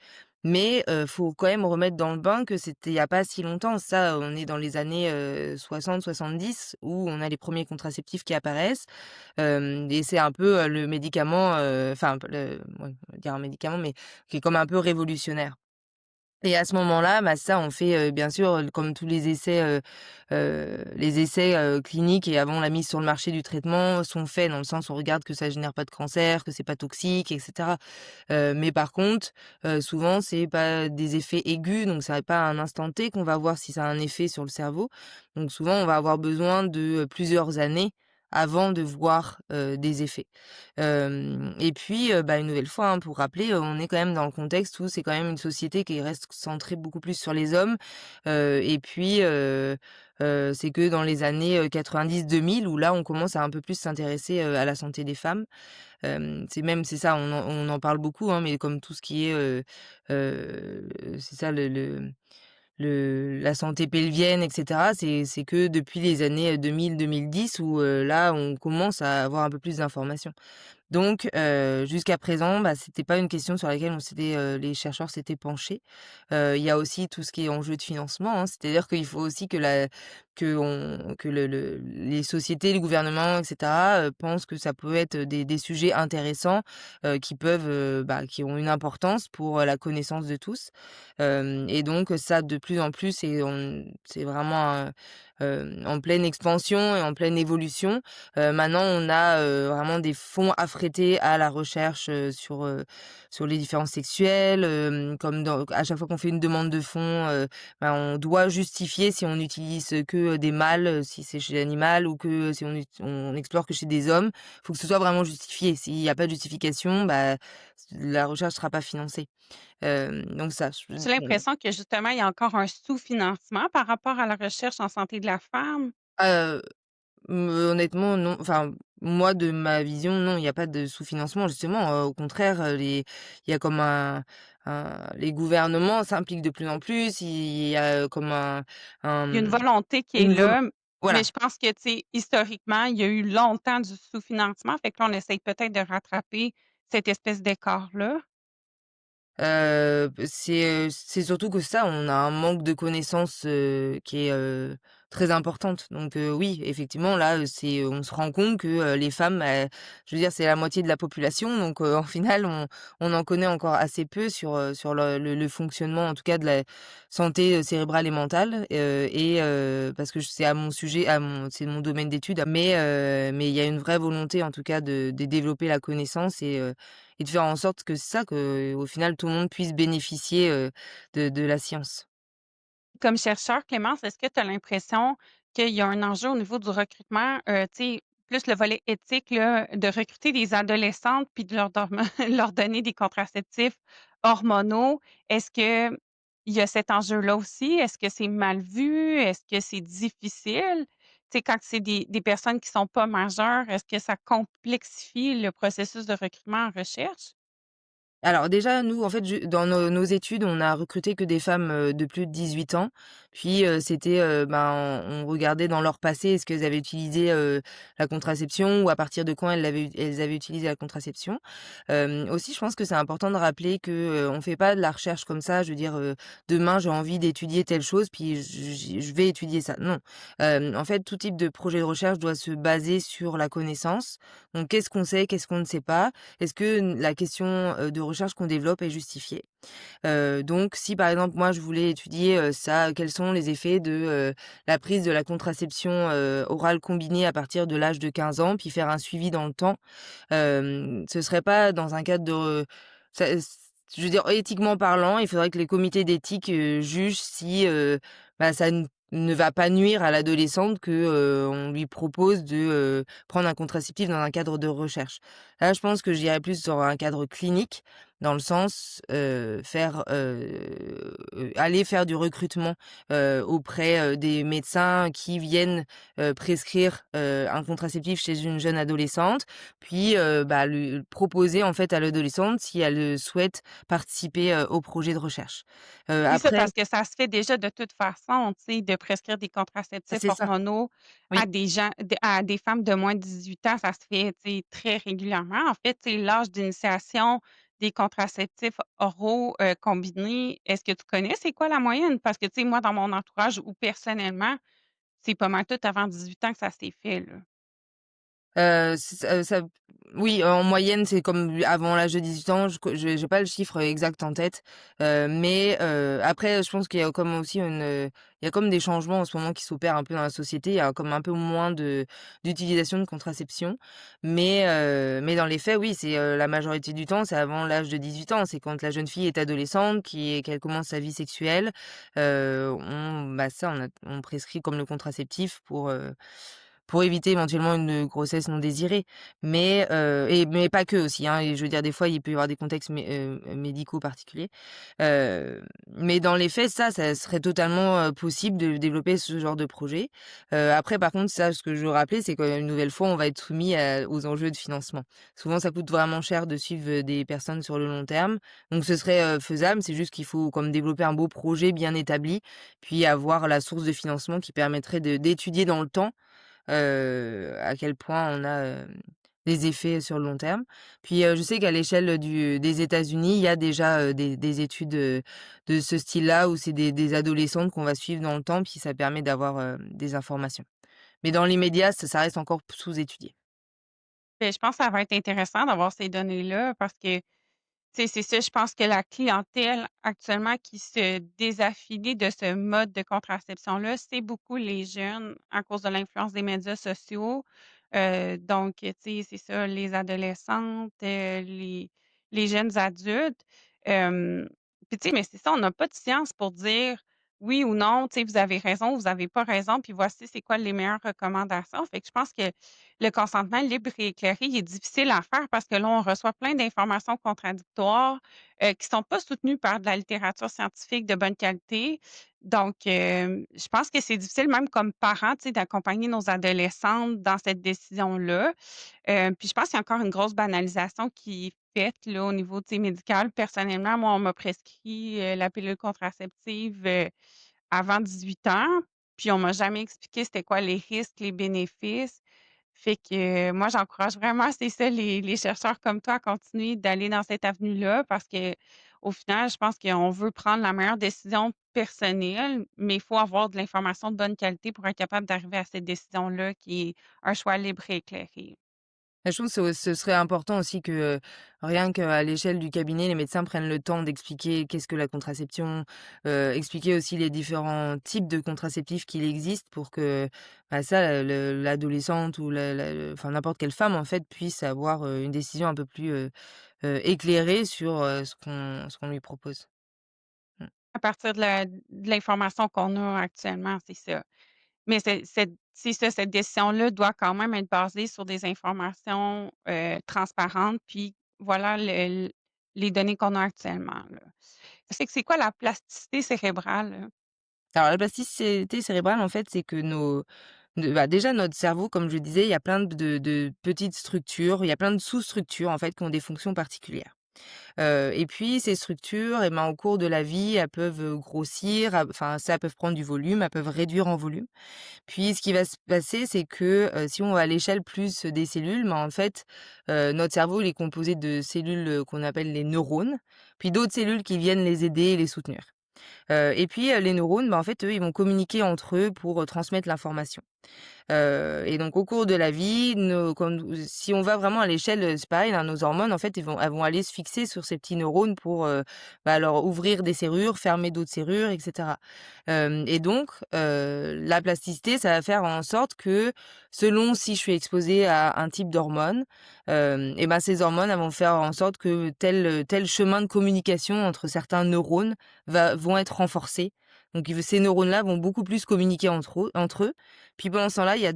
Mais, faut quand même remettre dans le bain que c'était il y a pas si longtemps. Ça, on est dans les années, 60-70 où on a les premiers contraceptifs qui apparaissent, et c'est un peu, le médicament, enfin le ouais, on va dire un médicament, mais qui est comme un peu révolutionnaire. Et à ce moment-là, bah, ça, on fait, bien sûr, comme tous les essais, cliniques et avant la mise sur le marché du traitement sont faits dans le sens où on regarde que ça génère pas de cancer, que c'est pas toxique et cetera. Mais par contre, souvent, c'est pas des effets aigus, donc ça pas à un instant T qu'on va voir si ça a un effet sur le cerveau. Donc souvent, on va avoir besoin de, plusieurs années avant de voir, des effets. Et puis, bah, une nouvelle fois, hein, pour rappeler, on est quand même dans le contexte où c'est quand même une société qui reste centrée beaucoup plus sur les hommes, et puis, c'est que dans les années, 90-2000 où là, on commence à un peu plus s'intéresser, à la santé des femmes. C'est ça, on en parle beaucoup, hein, mais comme tout ce qui est, c'est ça la santé pelvienne et cetera, c'est que depuis les années, 2000-2010 où, là, on commence à avoir un peu plus d'informations. Donc jusqu'à présent, bah, c'était pas une question sur laquelle les chercheurs s'étaient penchés. Il y a aussi tout ce qui est enjeu de financement, hein. C'est-à-dire qu'il faut aussi que les sociétés, les gouvernements et cetera, pensent que ça peut être des sujets intéressants, qui peuvent, qui ont une importance pour, la connaissance de tous. Et donc ça, de plus en plus, c'est vraiment, en pleine expansion et en pleine évolution. Maintenant, on a, vraiment des fonds affrétés à la recherche, sur les différences sexuelles, comme à chaque fois qu'on fait une demande de fonds, on doit justifier si on utilise que des mâles, si c'est chez l'animal ou que si on explore que chez des hommes. Il faut que ce soit vraiment justifié. S'il y a pas de justification, bah, la recherche sera pas financée. Donc ça, As-tu l'impression que justement, il y a encore un sous-financement par rapport à la recherche en santé de la femme? heu honnêtement, non. Enfin, moi, de ma vision, non, il y a pas de sous-financement justement, au contraire, il y a comme les gouvernements s'impliquent de plus en plus. Il y a, comme un, Il y a une volonté qui est une vol là, mais voilà. je pense que, tu sais, historiquement, il y a eu longtemps du sous-financement, fait que là, on essaye peut-être de rattraper cette espèce d'écart-là. C'est surtout que ça, on a un manque de connaissances, qui est, très importante. Donc oui, effectivement, là, on se rend compte que, les femmes, je veux dire, c'est la moitié de la population, donc en final, on en connaît encore assez peu sur le fonctionnement, en tout cas, de la santé, cérébrale et mentale, parce que c'est mon domaine d'étude, mais il y a une vraie volonté, en tout cas, de développer la connaissance et de faire en sorte que c'est ça, qu'au final tout le monde puisse bénéficier, de la science. Comme chercheur, Clémence, est-ce que tu as l'impression qu'il y a un enjeu au niveau du recrutement, tu sais, plus le volet éthique là, de recruter des adolescentes puis de leur donner des contraceptifs hormonaux? Est-ce qu'il y a cet enjeu-là aussi? Est-ce que c'est mal vu? Est-ce que c'est difficile? Tu sais, quand c'est des personnes qui sont pas majeures, est-ce que ça complexifie le processus de recrutement en recherche? Alors déjà, nous, en fait, dans nos études, on a recruté que des femmes, de plus de 18 ans. Puis, c'était, on regardait dans leur passé, est-ce qu'elles avaient utilisé, la contraception ou à partir de quand elles avaient utilisé la contraception. Aussi, je pense que c'est important de rappeler que, on fait pas de la recherche comme ça, je veux dire, demain j'ai envie d'étudier telle chose, puis je vais étudier ça. Non. En fait, tout type de projet de recherche doit se baser sur la connaissance. Donc qu'est-ce qu'on sait, qu'est-ce qu'on ne sait pas? Est-ce que la question, de recherche qu'on développe est justifiée? Donc si par exemple moi je voulais étudier, ça, quels sont les effets de, la prise de la contraception, orale combinée à partir de l'âge de 15 ans, puis faire un suivi dans le temps, ce serait pas dans un cadre de ça je veux dire éthiquement parlant, il faudrait que les comités d'éthique, jugent si, ça ne va pas nuire à l'adolescente que, on lui propose de, prendre un contraceptif dans un cadre de recherche. Là, je pense que j'irais plus sur un cadre clinique, dans le sens, aller faire du recrutement, auprès, des médecins qui viennent, prescrire, un contraceptif chez une jeune adolescente, puis, lui proposer en fait à l'adolescente si elle, souhaite participer, au projet de recherche. C'est ça, Après parce que ça se fait déjà de toute façon, tu sais, de prescrire des contraceptifs c'est ça, hormonaux oui. à des femmes de moins de 18 ans, ça se fait, tu sais, très régulièrement. En fait, c'est l'âge d'initiation des contraceptifs oraux, combinés. Est-ce que tu connais c'est quoi la moyenne? Parce que, tu sais, moi, dans mon entourage ou personnellement, c'est pas mal tout avant 18 ans que ça s'est fait, là. C ça oui, en moyenne, c'est comme avant l'âge de 18 ans, j'ai pas le chiffre exact en tête, mais après, je pense qu'il y a comme aussi il y a comme des changements en ce moment qui s'opèrent un peu dans la société. Il y a comme un peu moins d'utilisation de contraception, mais dans les faits, oui, c'est, la majorité du temps, c'est avant l'âge de 18 ans. C'est quand la jeune fille est adolescente, qu'elle commence sa vie sexuelle, on prescrit comme le contraceptif pour éviter éventuellement une grossesse non désirée. Mais pas que aussi, hein, et je veux dire des fois il peut y avoir des contextes médicaux particuliers. Mais dans les faits, ça serait totalement, possible de développer ce genre de projet. Après par contre ça, ce que je veux rappeler, c'est qu'une nouvelle fois, on va être soumis aux enjeux de financement. Souvent ça coûte vraiment cher de suivre, des personnes sur le long terme, donc ce serait, faisable, c'est juste qu'il faut comme développer un beau projet bien établi, puis avoir la source de financement qui permettrait d'étudier dans le temps, à quel point on a, des effets sur le long terme. Puis, je sais qu'à l'échelle des États-Unis, il y a déjà, des études, de ce style-là où c'est des adolescentes qu'on va suivre dans le temps, puis ça permet d'avoir, des informations. Mais dans l'immédiat, ça reste encore sous-étudié. Beh, je pense que ça va être intéressant d'avoir ces données-là parce que c'est ça, je pense que la clientèle actuellement qui se désaffilie de ce mode de contraception-là, c'est beaucoup les jeunes à cause de l'influence des médias sociaux. Donc, tu sais, c'est ça, les adolescentes, les jeunes adultes. Hem, Puis tu sais, mais c'est ça, on n'a pas de science pour dire oui ou non, tu sais, vous avez raison, vous avez pas raison, puis voici c'est quoi les meilleures recommandations. Fait que je pense que le consentement libre et éclairé, il est difficile à faire parce que là, on reçoit plein d'informations contradictoires, qui sont pas soutenues par de la littérature scientifique de bonne qualité. Donc, je pense que c'est difficile même comme parents, tu sais, d'accompagner nos adolescentes dans cette décision-là. Puis je pense qu'il y a encore une grosse banalisation qui est faite là, au niveau, tu sais, médical. Personnellement, moi, on m'a prescrit, la pilule contraceptive, avant 18 ans, puis on m'a jamais expliqué c'était quoi les risques, les bénéfices. Fait que, moi, j'encourage vraiment, c'est ça, les chercheurs comme toi à continuer d'aller dans cette avenue-là parce qu'au final, je pense qu'on veut prendre la meilleure décision personnelle, mais il faut avoir de l'information de bonne qualité pour être capable d'arriver à cette décision-là qui est un choix libre et éclairé. Je trouve que ce serait important aussi que, rien qu'à l'échelle du cabinet, les médecins prennent le temps d'expliquer qu'est-ce que la contraception, expliquer aussi les différents types de contraceptifs qu'il existe pour que, bah, ça, l'adolescente ou enfin n'importe quelle femme en fait puisse avoir, une décision un peu plus, éclairée sur, ce qu'on lui propose. Mmh. À partir de l'information qu'on a actuellement, c'est ça. Mais c'est ça, cette décision-là doit quand même être basée sur des informations, transparentes, puis voilà les données qu'on a actuellement, là. C'est quoi la plasticité cérébrale, là? Alors la plasticité cérébrale en fait, c'est que déjà notre cerveau, comme je disais, il y a plein de petites structures, il y a plein de sous-structures en fait qui ont des fonctions particulières. Et puis ces structures et ben, au cours de la vie, elles peuvent, grossir, enfin ça, elles peuvent prendre du volume, elles peuvent réduire en volume. Puis ce qui va se passer, c'est que, si on va à l'échelle plus des cellules, ben, en fait, notre cerveau, il est composé de cellules, qu'on appelle les neurones, puis d'autres cellules qui viennent les aider et les soutenir. Et puis, les neurones, ben, en fait, eux, ils vont communiquer entre eux pour, transmettre l'information. Et donc au cours de la vie, si on va vraiment à l'échelle, c'est pareil, hein, nos hormones en fait, elles vont aller se fixer sur ces petits neurones pour, bah, leur ouvrir des serrures, fermer d'autres serrures et cetera. Et donc, la plasticité, ça va faire en sorte que selon si je suis exposée à un type d'hormones, et ben, ces hormones, elles vont faire en sorte que tel chemin de communication entre certains neurones vont être renforcés. Donc ces neurones-là vont beaucoup plus communiquer entre eux. Puis pendant ce temps-là, il y a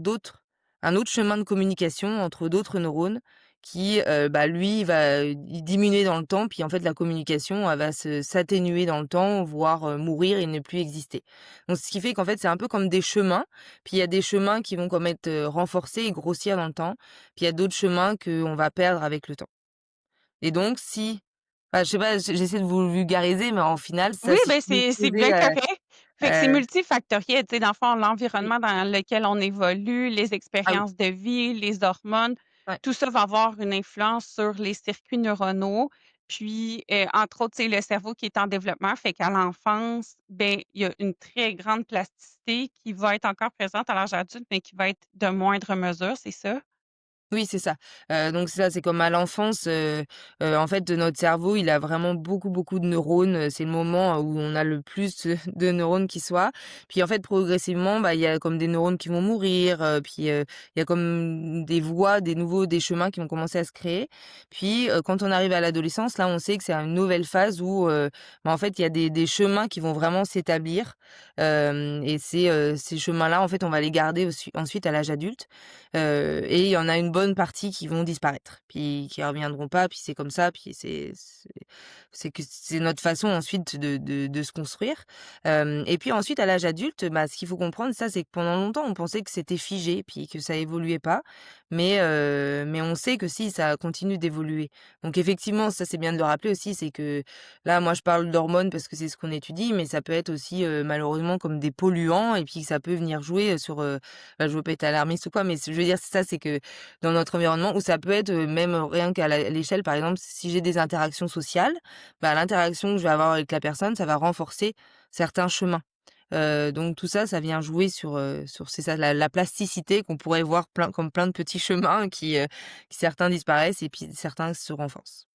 un autre chemin de communication entre d'autres neurones qui, bah, lui, il va, diminuer dans le temps, puis en fait la communication, elle va s'atténuer dans le temps, voire, mourir et ne plus exister. Donc ce qui fait qu'en fait, c'est un peu comme des chemins, puis il y a des chemins qui vont comme être, renforcés et grossir dans le temps, puis il y a d'autres chemins qu'on va perdre avec le temps. Et donc si je sais pas, j'essaie de vous vulgariser, mais en final, ça Oui, si ben je devais c'est poser, bien correct. Fait que c'est heu multifactoriel, tu sais, dans le fond, oui, l'environnement dans lequel on évolue, les ah oui, expériences de vie, les hormones, ouais. tout ça va avoir une influence sur les circuits neuronaux. Puis, entre autres, c'est le cerveau qui est en développement, fait qu'à l'enfance, ben, il y a une très grande plasticité qui va être encore présente à l'âge adulte, mais qui va être de moindre mesure, c'est ça? Oui, c'est ça. Donc c'est ça, c'est comme à l'enfance, en fait, notre cerveau, il a vraiment beaucoup, beaucoup de neurones, c'est le moment où on a le plus, de neurones qui soient. Puis en fait, progressivement, bah, il y a comme des neurones qui vont mourir, puis, il y a comme des voies, des chemins qui vont commencer à se créer. Puis, quand on arrive à l'adolescence, là, on sait que c'est une nouvelle phase où, bah, en fait, il y a des chemins qui vont vraiment s'établir, et ces chemins-là, en fait, on va les garder ensuite à l'âge adulte. Et il y en a une bonne partie qui vont disparaître, puis qui reviendront pas, puis c'est comme ça, puis c'est notre façon ensuite de se construire. Et puis ensuite à l'âge adulte, bah, ce qu'il faut comprendre ça, c'est que pendant longtemps on pensait que c'était figé, puis que ça évoluait pas, mais on sait que si, ça continue d'évoluer. Donc effectivement, ça c'est bien de le rappeler aussi, c'est que là, moi je parle d'hormones parce que c'est ce qu'on étudie, mais ça peut être aussi, malheureusement comme des polluants et puis ça peut venir jouer, sur, bah, je veux pas être alarmiste ou quoi, mais je veux dire, c'est ça, c'est que dans notre environnement ou ça peut être, même rien qu'à l'échelle, par exemple, si j'ai des interactions sociales, bah, l'interaction que je vais avoir avec la personne, ça va renforcer certains chemins. Donc tout ça, ça vient jouer sur c'est ça, la plasticité qu'on pourrait voir plein de petits chemins qui certains disparaissent et puis certains se renforcent.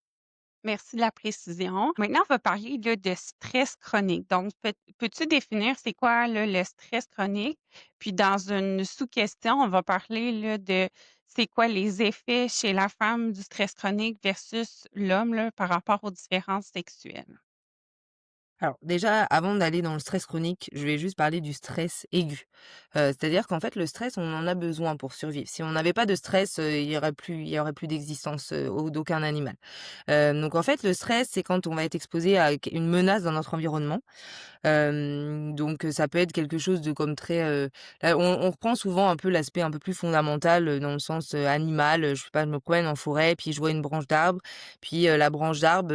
Merci de la précision. Maintenant, on va parler là, de stress chronique. Donc, peux-tu définir c'est quoi là, le stress chronique? Puis, dans une sous-question, on va parler là, de c'est quoi les effets chez la femme du stress chronique versus l'homme là, par rapport aux différences sexuelles. Alors déjà, avant d'aller dans le stress chronique, je vais juste parler du stress aigu. C'est-à-dire qu'en fait, le stress, on en a besoin pour survivre. Si on n'avait pas de stress, il y aurait plus d'existence, d'aucun animal. Donc en fait, le stress, c'est quand on va être exposé à une menace dans notre environnement. Donc ça peut être quelque chose de comme très, là on reprend souvent un peu l'aspect un peu plus fondamental, dans le sens, animal, je sais pas, je me promène en forêt, puis je vois une branche d'arbre, puis, la branche d'arbre,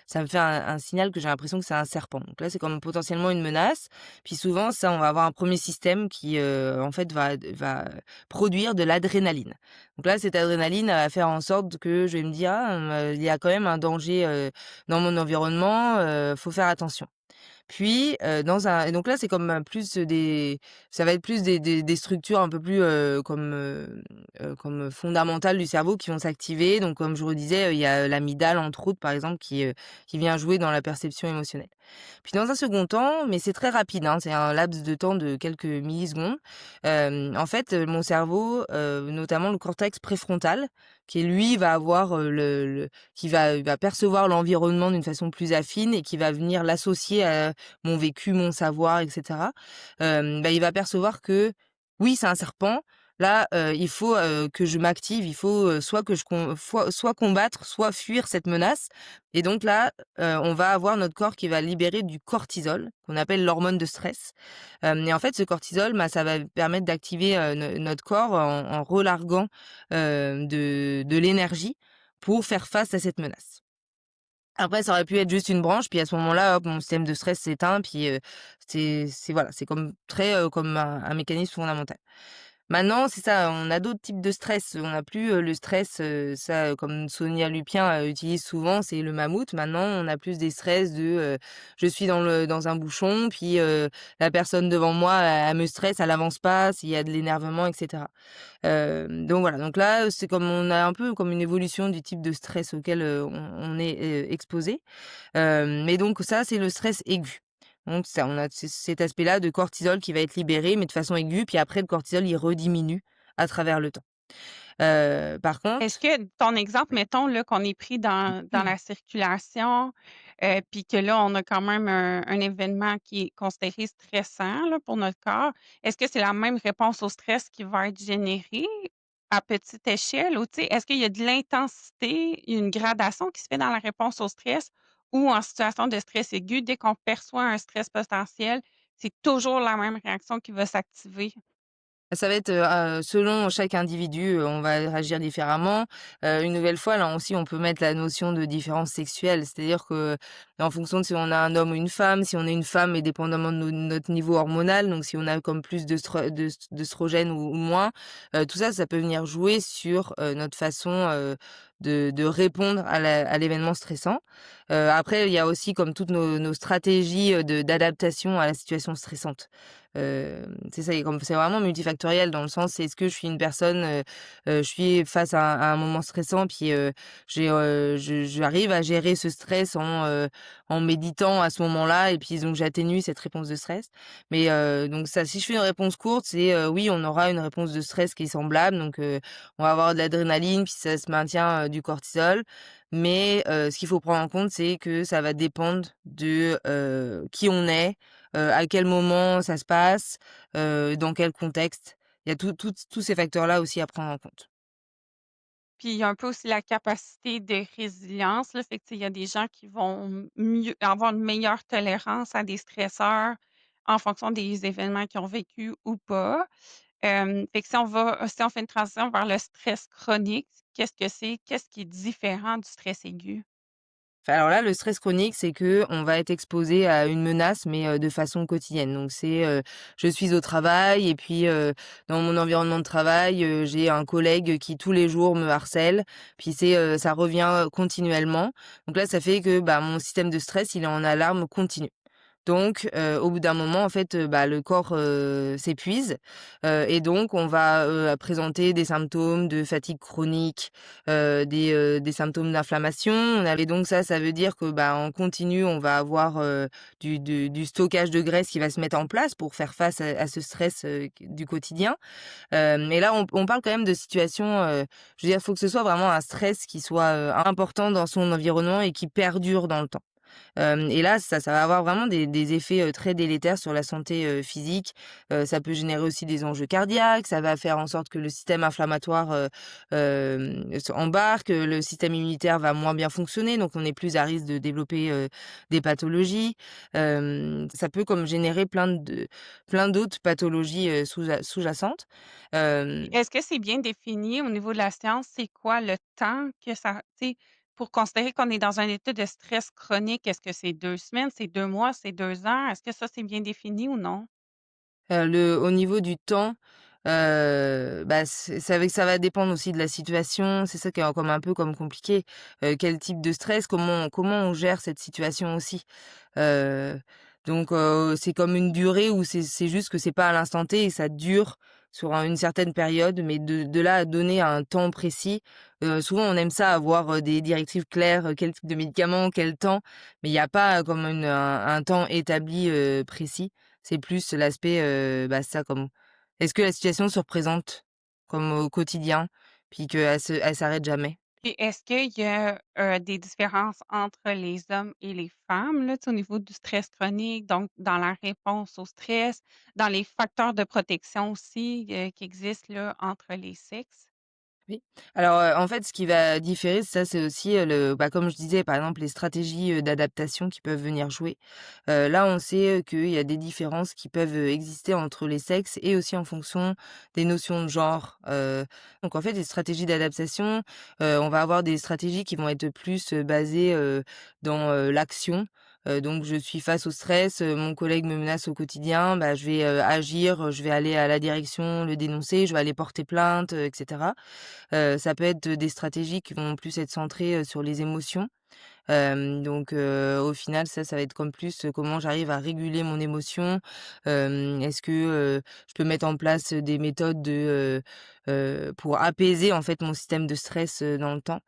ça me fait un signal que j'ai l'impression que c'est un serpent. Donc là, c'est comme potentiellement une menace. Puis souvent, ça, on va avoir un premier système qui, en fait, va produire de l'adrénaline. Donc là, cette adrénaline, elle va faire en sorte que je vais me dire: «Ah, il y a quand même un danger, dans mon environnement, faut faire attention». Puis, dans un et donc là, c'est comme, plus, des ça va être plus des structures un peu plus, comme fondamentales du cerveau qui vont s'activer. Donc comme je redisais, il y a l'amygdale entre autres, par exemple, qui vient jouer dans la perception émotionnelle. Puis dans un second temps, mais c'est très rapide, hein, c'est un laps de temps de quelques millisecondes, en fait, mon cerveau, notamment le cortex préfrontal, qui lui va avoir, le qui va percevoir l'environnement d'une façon plus affine et qui va venir l'associer à mon vécu, mon savoir et cetera. Bah, il va percevoir que oui, c'est un serpent. Là, il faut, que je m'active, il faut, soit que je com foi soit combattre, soit fuir cette menace et donc là, on va avoir notre corps qui va libérer du cortisol, qu'on appelle l'hormone de stress. Et en fait, ce cortisol, bah, ça va permettre d'activer, notre corps en relarguant, de l'énergie pour faire face à cette menace. Après, ça aurait pu être juste une branche, puis à ce moment-là, hop, mon système de stress s'éteint, puis, c'est voilà, c'est comme très, comme un mécanisme fondamental. Maintenant, c'est ça, on a d'autres types de stress. On n'a plus, le stress, ça, comme Sonia Lupien, utilise souvent, c'est le mammouth. Maintenant, on a plus des stress de, je suis dans un bouchon, puis, la personne devant moi, elle me stresse, elle avance pas, s'il y a de l'énervement et cetera. Donc voilà, donc là, c'est comme on a un peu comme une évolution du type de stress auquel, on est, exposé. Mais donc ça, c'est le stress aigu. Donc ça, on a cet aspect-là de cortisol qui va être libéré, mais de façon aiguë, puis après le cortisol, il rediminue à travers le temps. Par Est-ce contre que ton exemple, mettons là, qu'on est pris dans la circulation, puis que là, on a quand même un événement qui est considéré stressant là, pour notre corps, est-ce que c'est la même réponse au stress qui va être générée à petite échelle ou tu sais, est-ce qu'il y a de l'intensité, une gradation qui se fait dans la réponse au stress ou en situation de stress aigu, dès qu'on perçoit un stress potentiel, c'est toujours la même réaction qui va s'activer? Ça va être, selon chaque individu, on va réagir différemment. Une nouvelle fois, là aussi, on peut mettre la notion de différence sexuelle. C'est-à-dire que, en fonction de si on a un homme ou une femme, si on est une femme et dépendamment de notre niveau hormonal, donc si on a comme plus d'œstrogènes ou moins, tout ça, ça peut venir jouer sur, notre façon, de répondre à l'événement stressant. Après, il y a aussi comme toutes nos stratégies, d'adaptation à la situation stressante. C'est ça, et comme c'est vraiment multifactoriel dans le sens, est-ce que je suis une personne, je suis face à un moment stressant, puis, j'arrive à gérer ce stress en méditant à ce moment-là, et puis donc j'atténue cette réponse de stress. Mais, donc ça, si je fais une réponse courte, c'est, oui, on aura une réponse de stress qui est semblable, donc, on va avoir de l'adrénaline, puis ça se maintient, du cortisol. Mais, ce qu'il faut prendre en compte, c'est que ça va dépendre de, qui on est, à quel moment ça se passe, dans quel contexte. Il y a tous ces facteurs-là aussi à prendre en compte. Puis il y a un peu aussi la capacité de résilience, là, fait que, tu sais, il y a des gens qui vont mieux avoir une meilleure tolérance à des stresseurs en fonction des événements qu'ils ont vécus ou pas. Fait que si on fait une transition vers le stress chronique, qu'est-ce que c'est? Qu'est-ce qui est différent du stress aigu? Enfin, alors là, le stress chronique, c'est que on va être exposé à une menace, mais, de façon quotidienne. Donc c'est, je suis au travail, et puis, dans mon environnement de travail, j'ai un collègue qui tous les jours me harcèle, puis ça revient continuellement. Donc là, ça fait que, bah, mon système de stress, il est en alarme continue. Donc, au bout d'un moment, en fait, bah, le corps, s'épuise, et donc on va, présenter des symptômes de fatigue chronique, des symptômes d'inflammation. Et donc ça veut dire que, bah, en continu, on va avoir, du stockage de graisse qui va se mettre en place pour faire face à ce stress, du quotidien. Et là, on parle quand même de situations, je veux dire, il faut que ce soit vraiment un stress qui soit, important dans son environnement et qui perdure dans le temps. Et là, ça va avoir vraiment des effets, très délétères sur la santé, physique. Ça peut générer aussi des enjeux cardiaques, ça va faire en sorte que le système inflammatoire, embarque, le système immunitaire va moins bien fonctionner, donc on est plus à risque de développer, des pathologies. Ça peut comme générer plein d'autres pathologies, sous-jacentes. Puis Hem est-ce que c'est bien défini au niveau de la science, c'est quoi le temps que ça tu sais, pour considérer qu'on est dans un état de stress chronique, est-ce que c'est 2 semaines, c'est 2 mois, c'est 2 ans? Est-ce que ça, c'est bien défini ou non? Le Au niveau du temps, bah, ça va dépendre aussi de la situation. C'est ça qui est comme un peu comme compliqué. Quel type de stress? Comment on gère cette situation aussi? Heu, donc, c'est comme une durée où c'est juste que c'est pas à l'instant T, et ça dure sur une certaine période, mais de là à donner un temps précis, souvent on aime ça avoir, des directives claires, quel type de médicament, quel temps, mais il y a pas, comme un temps établi, précis. C'est plus l'aspect, bah, ça, comme est-ce que la situation se représente comme au quotidien, puis qu'elle s'arrête jamais? Et est-ce qu'il y a, des différences entre les hommes et les femmes, là, tu sais, au niveau du stress chronique, donc dans la réponse au stress, dans les facteurs de protection aussi, qui existent, là, entre les sexes? Oui. Alors, en fait, ce qui va différer, ça, c'est aussi, comme je disais, par exemple, les stratégies, d'adaptation qui peuvent venir jouer. Là, on sait, qu'il y a des différences qui peuvent, exister entre les sexes, et aussi en fonction des notions de genre. Donc en fait, les stratégies d'adaptation, on va avoir des stratégies qui vont être plus, basées, dans, l'action. Donc je suis face au stress, mon collègue me menace au quotidien, bah, je vais, agir, je vais aller à la direction, le dénoncer, je vais aller porter plainte, et cetera. Ça peut être des stratégies qui vont plus être centrées, sur les émotions. Donc, au final, ça va être comme plus, comment j'arrive à réguler mon émotion. Est-ce que, je peux mettre en place des méthodes pour apaiser, en fait, mon système de stress, dans le temps.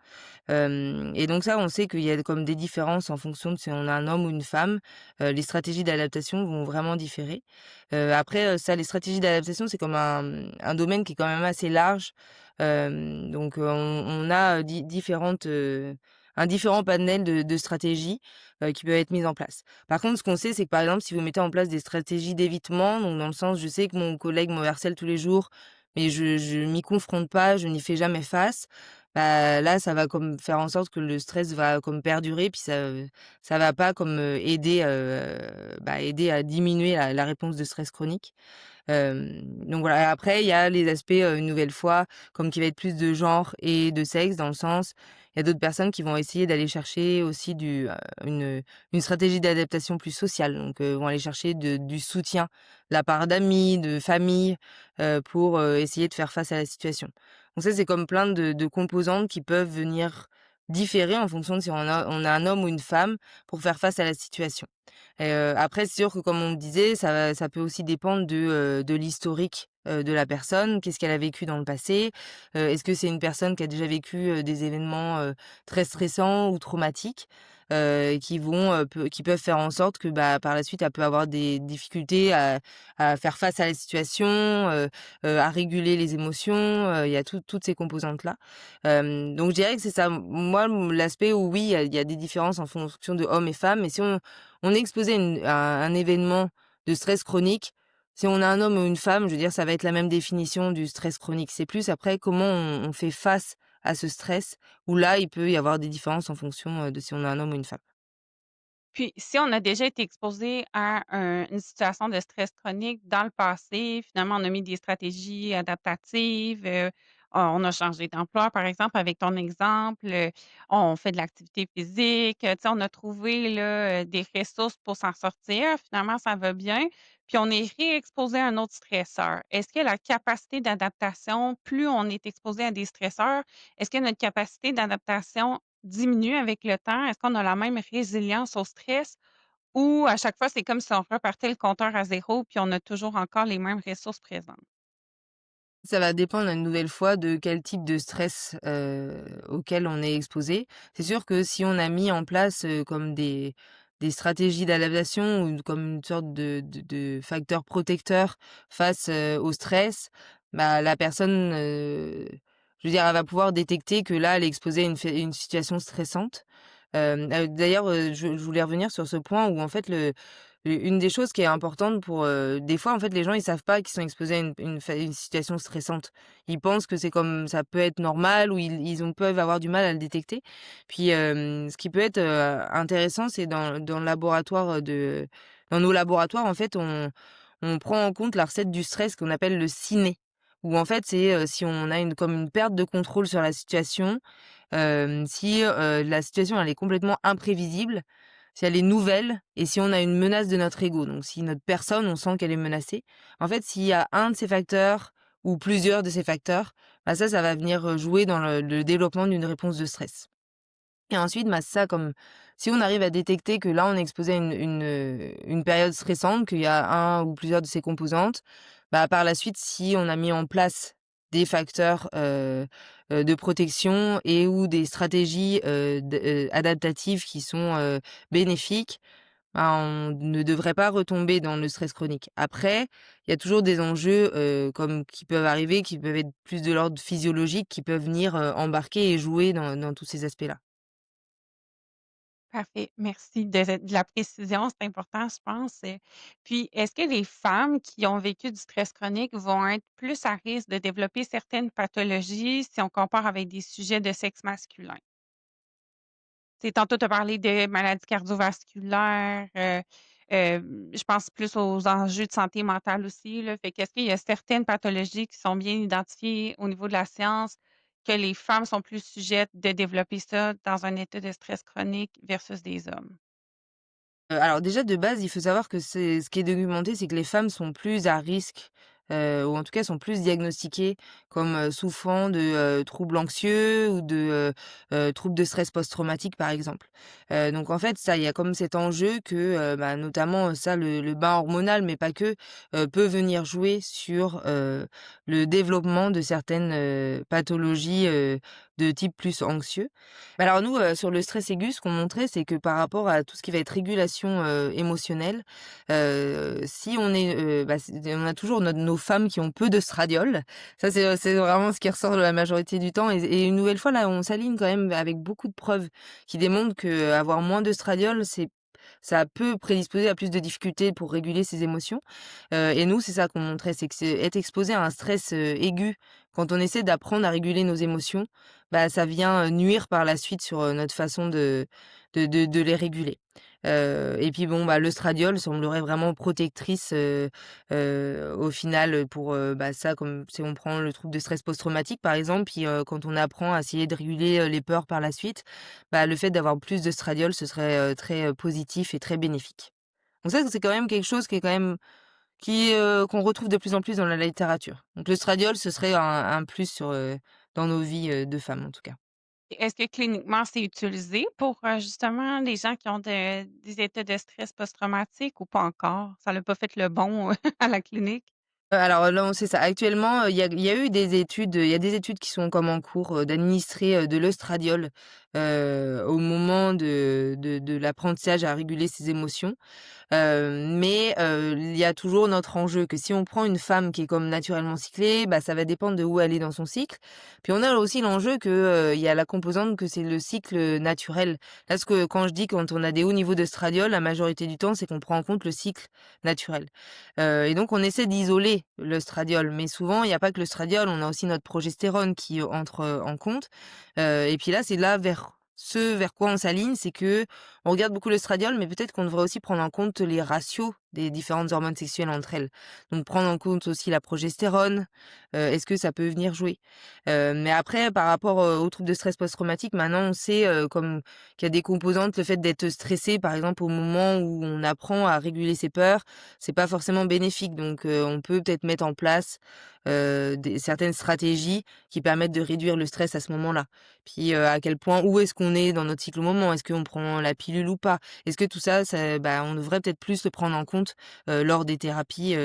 Et donc ça, on sait qu'il y a comme des différences en fonction de si on a un homme ou une femme. Les stratégies d'adaptation vont vraiment différer. Après, ça, les stratégies d'adaptation, c'est comme un domaine qui est quand même assez large. Donc, on a, un différent panel de stratégies, qui peuvent être mises en place. Par contre, ce qu'on sait, c'est que, par exemple, si vous mettez en place des stratégies d'évitement, donc dans le sens, je sais que mon collègue me harcèle tous les jours, mais je m'y confronte pas, je n'y fais jamais face, bah, là, ça va comme faire en sorte que le stress va comme perdurer, puis ça va pas comme, aider à diminuer la réponse de stress chronique. Donc voilà, après il y a les aspects, une nouvelle fois, comme qui va être plus de genre et de sexe, dans le sens, il y a d'autres personnes qui vont essayer d'aller chercher aussi une stratégie d'adaptation plus sociale. Donc, vont aller chercher du soutien de la part d'amis, de famille, pour, essayer de faire face à la situation. Donc ça, c'est comme plein de composantes qui peuvent venir différer en fonction de si on a un homme ou une femme pour faire face à la situation. Et après c'est sûr que comme on le disait, ça peut aussi dépendre de l'historique, de la personne. Qu'est-ce qu'elle a vécu dans le passé? Est-ce que c'est une personne qui a déjà vécu, des événements, très stressants ou traumatiques, qui peuvent faire en sorte que, bah, par la suite, elle peut avoir des difficultés à faire face à la situation, à réguler les émotions, il y a toutes ces composantes-là. Donc je dirais que c'est ça. Moi, l'aspect où oui, il y a des différences en fonction de hommes et femmes, mais si on est exposé à un événement de stress chronique, si on a un homme ou une femme, je veux dire, ça va être la même définition du stress chronique. C'est plus après comment on fait face à ce stress, où là, il peut y avoir des différences en fonction, de si on a un homme ou une femme. Puis, si on a déjà été exposé à une situation de stress chronique dans le passé, finalement, on a mis des stratégies adaptatives, on a changé d'emploi, par exemple, avec ton exemple, on fait de l'activité physique, tu sais, on a trouvé là, des ressources pour s'en sortir. Finalement, ça va bien. Puis, on est réexposé à un autre stresseur. Est-ce que la capacité d'adaptation, plus on est exposé à des stresseurs, est-ce que notre capacité d'adaptation diminue avec le temps? Est-ce qu'on a la même résilience au stress ou à chaque fois, c'est comme si on repartait le compteur à zéro puis on a toujours encore les mêmes ressources présentes? Ça va dépendre une nouvelle fois de quel type de stress, auquel on est exposé. C'est sûr que si on a mis en place, comme des stratégies d'adaptation ou comme une sorte de facteur protecteur face, au stress, bah, la personne, je veux dire, elle va pouvoir détecter que là, elle est exposée à une situation stressante. D'ailleurs, je voulais revenir sur ce point où en fait une des choses qui est importante pour, des fois, en fait, les gens, ils savent pas qu'ils sont exposés à une situation stressante. Ils pensent que c'est comme ça peut être normal ou peuvent avoir du mal à le détecter. Puis, ce qui peut être, intéressant, c'est dans le laboratoire, dans nos laboratoires, en fait, on prend en compte la recette du stress qu'on appelle le ciné. Où en fait, c'est, si on a une perte de contrôle sur la situation, si, la situation elle est complètement imprévisible, si elle est nouvelle et si on a une menace de notre ego, donc si notre personne, on sent qu'elle est menacée. En fait, s'il y a un de ces facteurs ou plusieurs de ces facteurs, bah, ça va venir, jouer dans le développement d'une réponse de stress. Et ensuite, bah, ça comme si on arrive à détecter que là, on est exposé à une période stressante, qu'il y a un ou plusieurs de ces composantes, bah, par la suite, si on a mis en place des facteurs, de protection et ou des stratégies, adaptatives qui sont, bénéfiques, bah, on ne devrait pas retomber dans le stress chronique. Après, il y a toujours des enjeux, comme qui peuvent arriver, qui peuvent être plus de l'ordre physiologique, qui peuvent venir, embarquer et jouer dans tous ces aspects-là. Parfait, merci de la précision, c'est important, je pense, puis est-ce que les femmes qui ont vécu du stress chronique vont être plus à risque de développer certaines pathologies si on compare avec des sujets de sexe masculin? Tu sais, tantôt tu as parlé de maladies cardiovasculaires, je pense plus aux enjeux de santé mentale aussi, là. Fait qu'est-ce qu'il y a certaines pathologies qui sont bien identifiées au niveau de la science, que les femmes sont plus sujettes de développer ça dans un état de stress chronique versus des hommes? Alors déjà de base, il faut savoir que c'est ce qui est documenté, c'est que les femmes sont plus à risque, ou en tout cas sont plus diagnostiquées comme, souffrant de, troubles anxieux ou de, troubles de stress post-traumatique par exemple. Donc en fait ça, il y a comme cet enjeu que, bah, notamment, ça le bain hormonal, mais pas que, peut venir jouer sur, le développement de certaines, pathologies, de type plus anxieux. Bah, alors nous, sur le stress aigu, ce qu'on montrait, c'est que par rapport à tout ce qui va être régulation, émotionnelle, si on est, bah, on a toujours nos femmes qui ont peu d'œstradiol. Ça, c'est vraiment ce qui ressort la majorité du temps et une nouvelle fois, là, on s'aligne quand même avec beaucoup de preuves qui démontrent qu'avoir moins d'œstradiol, ça peut prédisposer à plus de difficultés pour réguler ses émotions. Et nous, c'est ça qu'on montrait, c'est que c'est être exposé à un stress, aigu, quand on essaie d'apprendre à réguler nos émotions, bah, ça vient, nuire par la suite sur, notre façon de les réguler. Et puis bon, bah, l'œstradiol semblerait vraiment protectrice, au final, pour, bah, ça comme si on prend le trouble de stress post-traumatique par exemple, puis, quand on apprend à essayer de réguler, les peurs par la suite, bah, le fait d'avoir plus d'œstradiol, ce serait, très, positif et très bénéfique. Donc ça, c'est quand même quelque chose qui est quand même qu'on retrouve de plus en plus dans la littérature. Donc le stradiol, ce serait un plus sur, dans nos vies, de femmes en tout cas. Est-ce que cliniquement, c'est utilisé pour, justement les gens qui ont des états de stress post-traumatique ou pas encore? Ça l'a pas fait le bond à la clinique? Alors là, on sait ça. Actuellement, il y a eu des études, il y a des études qui sont comme en cours, d'administrer, de l'œstradiol, au moment de l'apprentissage à réguler ses émotions. Mais il y a toujours notre enjeu que si on prend une femme qui est comme naturellement cyclée, bah, ça va dépendre de où elle est dans son cycle. Puis on a aussi l'enjeu que, il y a la composante que c'est le cycle, naturel. Là, ce que quand je dis quand on a des hauts niveaux d'estradiol, la majorité du temps, c'est qu'on prend en compte le cycle naturel. Et donc on essaie d'isoler l'œstradiol, mais souvent il y a pas que l'œstradiol, on a aussi notre progestérone qui entre, en compte. Et puis là, c'est là vers quoi on s'aligne, c'est que on regarde beaucoup l'estradiol, mais peut-être qu'on devrait aussi prendre en compte les ratios des différentes hormones sexuelles entre elles. Donc prendre en compte aussi la progestérone, est-ce que ça peut venir jouer? Mais après par rapport, aux troubles de stress post-traumatique, maintenant on sait, comme qu'il y a des composantes, le fait d'être stressé par exemple au moment où on apprend à réguler ses peurs, c'est pas forcément bénéfique. Donc on peut peut-être mettre en place, des certaines stratégies qui permettent de réduire le stress à ce moment-là. Puis, à quel point où est-ce qu'on est dans notre cycle au moment? Est-ce qu'on prend la pilule ou pas? Est-ce que tout ça, bah, on devrait peut-être plus le prendre en compte, lors des thérapies,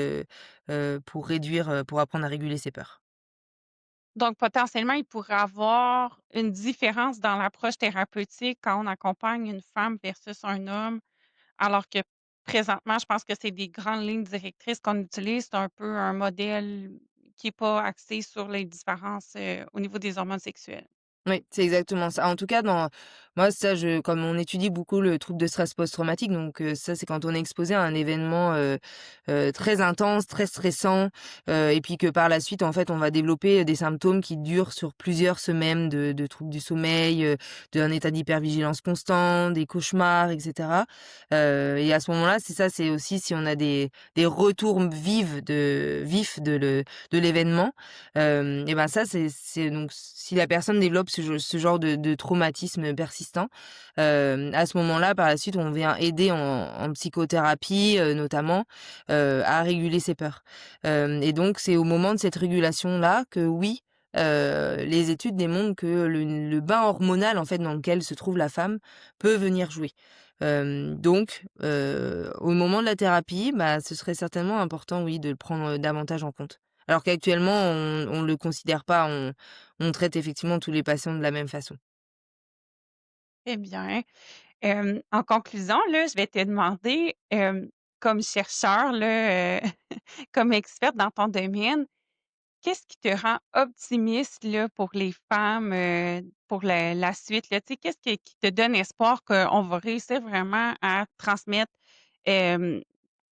pour réduire, pour apprendre à réguler ses peurs. Donc potentiellement, il pourrait avoir une différence dans l'approche thérapeutique quand on accompagne une femme versus un homme, alors que présentement, je pense que c'est des grandes lignes directrices qu'on utilise. C'est un peu un modèle qui est pas axé sur les différences, au niveau des hormones sexuelles. Oui, c'est exactement ça. En tout cas, dans moi, ça, comme on étudie beaucoup le trouble de stress post-traumatique, donc ça, c'est quand on est exposé à un événement, très intense, très stressant, et puis que par la suite, en fait, on va développer des symptômes qui durent sur plusieurs semaines de troubles du sommeil, d'un état d'hypervigilance constant, des cauchemars et cetera. Et à ce moment-là, c'est ça, c'est aussi si on a des retours vifs de l'événement. Et ben, ça, c'est donc si la personne développe ce genre de traumatisme persistant, à ce moment-là, par la suite, on vient aider en psychothérapie, notamment, à réguler ses peurs. Et donc c'est au moment de cette régulation-là que oui, les études démontrent que le bain hormonal, en fait, dans lequel se trouve la femme peut venir jouer. Donc au moment de la thérapie, bah, ce serait certainement important, oui, de le prendre, davantage en compte. Alors qu'actuellement, on le considère pas, on traite effectivement tous les patients de la même façon. Très bien. En conclusion, là, je vais te demander, comme chercheur, là, comme experte dans ton domaine, qu'est-ce qui te rend optimiste, là, pour les femmes, pour la suite, là? Tu sais, qu'est-ce qui te donne espoir qu'on va réussir vraiment à transmettre, hem,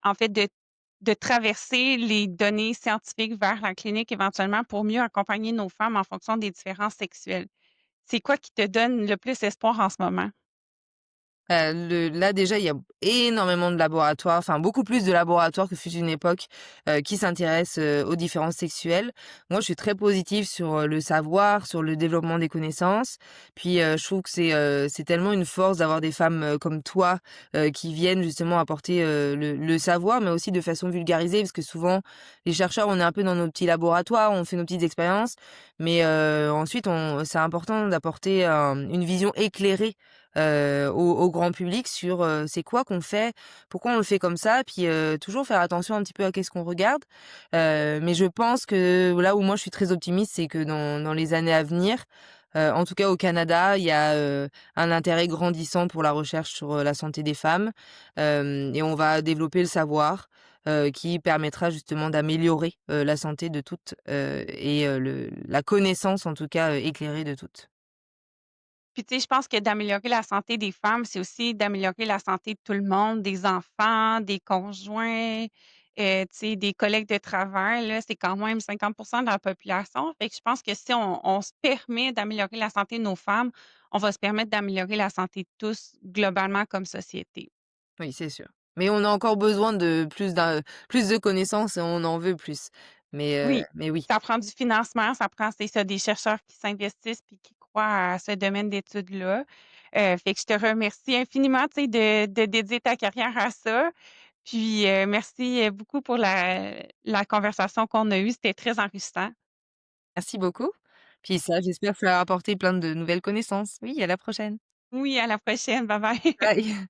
en fait, de traverser les données scientifiques vers la clinique éventuellement pour mieux accompagner nos femmes en fonction des différences sexuelles? C'est quoi qui te donne le plus espoir en ce moment? Le là déjà, il y a énormément de laboratoires, enfin beaucoup plus de laboratoires que fut une époque, qui s'intéressent, aux différences sexuelles. Moi, je suis très positive sur, le savoir, sur le développement des connaissances. Puis, je trouve que c'est tellement une force d'avoir des femmes, comme toi, qui viennent justement apporter, le savoir, mais aussi de façon vulgarisée. Parce que souvent, les chercheurs, on est un peu dans nos petits laboratoires, on fait nos petites expériences, mais, ensuite c'est important d'apporter une vision éclairée au grand public sur, c'est quoi qu'on fait, pourquoi on le fait comme ça, puis, toujours faire attention un petit peu à qu'est-ce qu'on regarde. Mais je pense que là où moi je suis très optimiste, c'est que dans les années à venir, en tout cas au Canada, il y a, un intérêt grandissant pour la recherche sur, la santé des femmes, et on va développer le savoir, qui permettra justement d'améliorer, la santé de toutes, et le la connaissance en tout cas, éclairée de toutes. Puis, tu sais, je pense que d'améliorer la santé des femmes, c'est aussi d'améliorer la santé de tout le monde, des enfants, des conjoints, tu sais, des collègues de travail, là, c'est quand même 50 de la population. Fait que je pense que si on se permet d'améliorer la santé de nos femmes, on va se permettre d'améliorer la santé de tous globalement comme société. Oui, c'est sûr. Mais on a encore besoin de plus de connaissances et on en veut plus. Oui, Mais oui. ça prend du financement, ça prend, c'est ça, des chercheurs qui s'investissent puis qui croient à ce domaine d'études-là. Fait que je te remercie infiniment, tu sais, de dédier ta carrière à ça. Puis, merci, beaucoup pour la conversation qu'on a eue, c'était très enrichissant. Merci beaucoup. Puis ça, j'espère que ça a apporté plein de nouvelles connaissances. Oui, à la prochaine. Oui, à la prochaine. Bye bye. Bye.